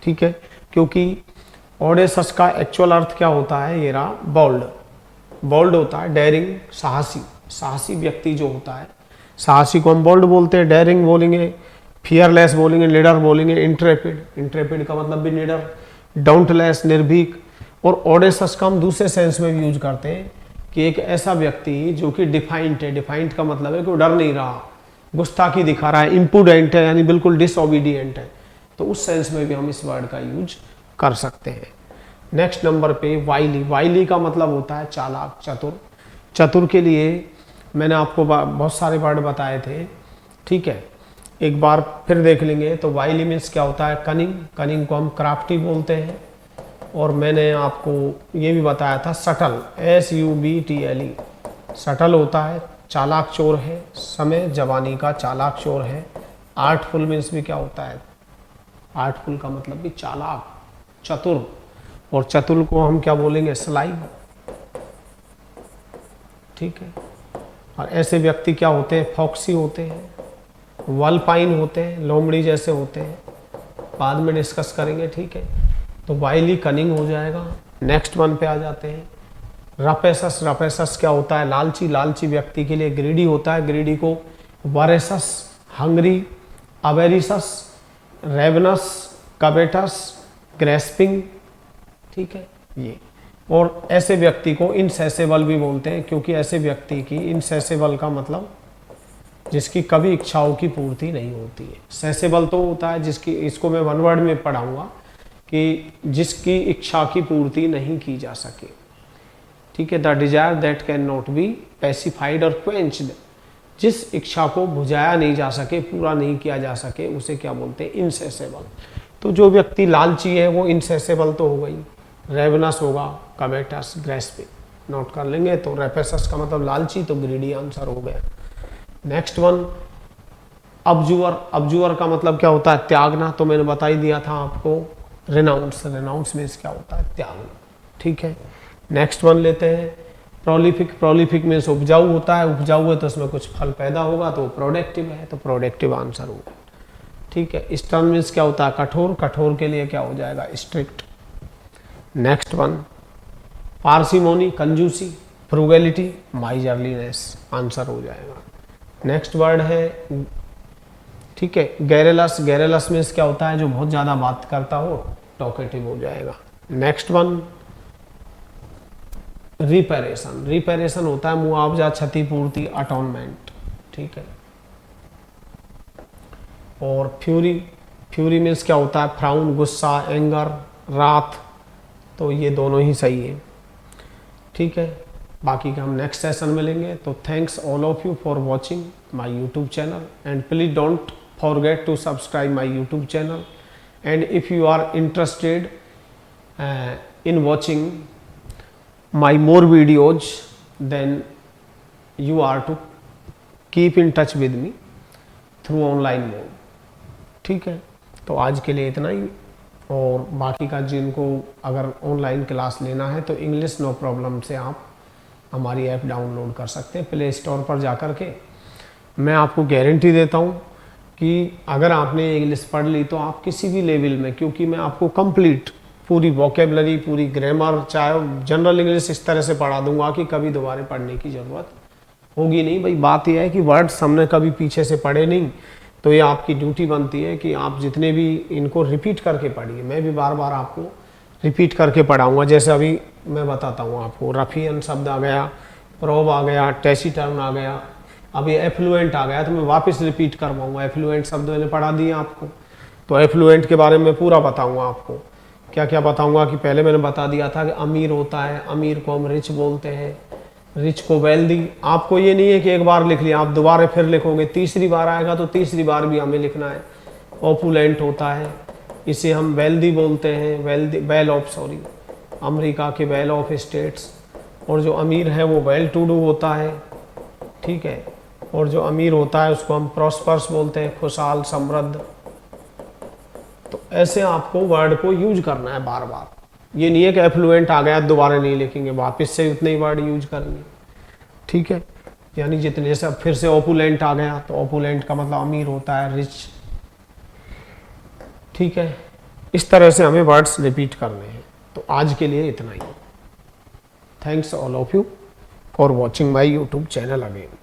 ठीक है। क्योंकि ऑडेसस का एक्चुअल अर्थ क्या होता है? ये रहा बोल्ड। बोल्ड होता है डेयरिंग, साहसी, साहसी व्यक्ति जो होता है, साहसी को हम बोल्ड बोलते हैं। डेयरिंग बोलेंगे, फियरलेस बोलेंगे, लीडर बोलेंगे, इंट्रेपिड, इंट्रेपिड का मतलब भी लीडर, डाउटलेस, निर्भीक। और ऑडेसस का हम दूसरे सेंस में भी यूज करते हैं, कि एक ऐसा व्यक्ति जो कि डिफाइंट है, डिफाइंट का मतलब है कि वो डर नहीं रहा, गुस्ताखी दिखा रहा है, इम्प्रूडेंट है यानी बिल्कुल डिसओबीडियंट है, तो उस सेंस में भी हम इस वर्ड का यूज कर सकते हैं। नेक्स्ट नंबर पे वाइली। वाइली का मतलब होता है चालाक, चतुर। चतुर के लिए मैंने आपको बहुत सारे वर्ड बताए थे, ठीक है, एक बार फिर देख लेंगे। तो वाइली मीन्स क्या होता है, कनिंग। कनिंग को हम क्राफ्टी बोलते हैं। और मैंने आपको ये भी बताया था सटल, SUBTLE, सटल होता है चालाक चोर है, समय जवानी का चालाक चोर है। आर्टफुल मीन्स भी क्या होता है, आर्टफुल का मतलब भी चालाक, चतुर। और चतुर को हम क्या बोलेंगे, सलाई, ठीक है। और ऐसे व्यक्ति क्या होते हैं, फॉक्सी होते हैं, वलपाइन होते हैं, लोमड़ी जैसे होते हैं, बाद में डिस्कस करेंगे, ठीक है। तो वाइली कनिंग हो जाएगा। नेक्स्ट वन पे आ जाते हैं, रपेसस। रपेसस क्या होता है, लालची। लालची व्यक्ति के लिए ग्रीडी होता है, ग्रीडी को वरेसस, हंग्री, अवेरिसस, रेवनस, कवेटस, ग्रेस्पिंग, ठीक है ये। और ऐसे व्यक्ति को इनसेसेबल भी बोलते हैं, क्योंकि ऐसे व्यक्ति की, इनसेसेबल का मतलब जिसकी कभी इच्छाओं की पूर्ति नहीं होती है। सेसेबल तो होता है जिसकी, इसको मैं वन वर्ड में पढ़ाऊंगा कि जिसकी इच्छा की पूर्ति नहीं की जा सके, ठीक है। The desire that can not be pacified और क्वेंच्ड, जिस इच्छा को बुझाया नहीं जा सके, पूरा नहीं किया जा सके, उसे क्या बोलते हैं, इनसेसेबल। तो जो व्यक्ति लालची है वो इनसेसेबल तो हो गई, रेवनस होगा, कवेटस, ग्रेस्पिंग नोट कर लेंगे। तो रेपेसस का मतलब लालची, तो ग्रीडी आंसर हो गया। Next one अब्जूअर। अब्जूअर का मतलब क्या होता है, त्यागना, तो मैंने बता ही दिया था आपको। रेनाउंस, रेनाउंस मीन्स क्या होता है, त्यागना, ठीक है। नेक्स्ट वन लेते हैं प्रोलिफिक। प्रोलिफिक मीन्स उपजाऊ होता है, उपजाऊ है तो उसमें कुछ फल पैदा होगा, तो प्रोडक्टिव है, तो प्रोडक्टिव आंसर होगा, ठीक है। स्टर्न मीन्स क्या होता है, कठोर। कठोर के लिए क्या हो जाएगा, स्ट्रिक्ट। नेक्स्ट वन पार्सिमोनी, कंजूसी, फ्रूगैलिटी, माइजरलीनेस, आंसर हो जाएगा। नेक्स्ट वर्ड है, ठीक है, गैरेलस। गैरेलस मीन्स क्या होता है, जो बहुत ज्यादा बात करता हो, टॉकेटिव हो जाएगा। Next one reparation. रिपेरेशन होता है मुआवजा, क्षतिपूर्ति, अटोनमेंट, ठीक है। और फ्यूरी। फ्यूरी मीन्स क्या होता है, फ्राउन, गुस्सा, एंगर, रात, तो ये दोनों ही सही है, ठीक है। बाकी का हम नेक्स्ट सेशन में लेंगे। तो thanks all of you for watching my YouTube channel and please don't forget to subscribe my YouTube channel, and if you are interested in watching my more videos, then you are to keep in touch with me through online mode, ठीक है। तो आज के लिए इतना ही। और बाकी का जिनको अगर ऑनलाइन क्लास लेना है तो इंग्लिश नो प्रॉब्लम से आप हमारी ऐप डाउनलोड कर सकते हैं प्ले स्टोर पर जा कर के। मैं आपको गारंटी देता हूँ कि अगर आपने इंग्लिश पढ़ ली तो आप किसी भी लेवल में, क्योंकि मैं आपको कंप्लीट पूरी वोकेबलरी, पूरी ग्रामर, चाहे जनरल इंग्लिश इस तरह से पढ़ा दूंगा कि कभी दोबारा पढ़ने की ज़रूरत होगी नहीं। भाई बात यह है कि वर्ड्स हमने कभी पीछे से पढ़े नहीं, तो ये आपकी ड्यूटी बनती है कि आप जितने भी इनको रिपीट करके पढ़िए। मैं भी बार बार आपको रिपीट करके पढ़ाऊँगा। जैसे अभी मैं बताता हूँ आपको, रफियन शब्द आ गया, प्रोब आ गया, टैसीटर्न आ गया, अब ये एफ्लुएंट आ गया, तो मैं वापस रिपीट करवाऊंगा। एफ्लुएंट शब्द मैंने पढ़ा दिया आपको, तो एफ्लुएंट के बारे में पूरा बताऊंगा आपको। क्या क्या बताऊंगा कि पहले मैंने बता दिया था कि अमीर होता है, अमीर को हम रिच बोलते हैं, रिच को वेल्दी। आपको ये नहीं है कि एक बार लिख लिया, आप दोबारा फिर लिखोगे, तीसरी बार आएगा तो तीसरी बार भी हमें लिखना है। ऑपुलेंट होता है, इसे हम वेल्दी बोलते हैं, wealthy, well of, sorry, America के वेल ऑफ स्टेट्स। और जो अमीर है वो वेल टू डू होता है, ठीक है। और जो अमीर होता है उसको हम प्रॉस्पर्स बोलते हैं, खुशहाल, समृद्ध। तो ऐसे आपको वर्ड को यूज करना है बार बार। ये नहीं है कि एफ्लुएंट आ गया दोबारा नहीं लिखेंगे, वापस से उतने ही वर्ड यूज करेंगे, ठीक है। यानी जितने से फिर से ओपुलेंट आ गया, तो ओपुलेंट का मतलब अमीर होता है, रिच, ठीक है। इस तरह से हमें वर्ड्स रिपीट करने हैं। तो आज के लिए इतना ही। Thanks all of you for watching my YouTube channel again.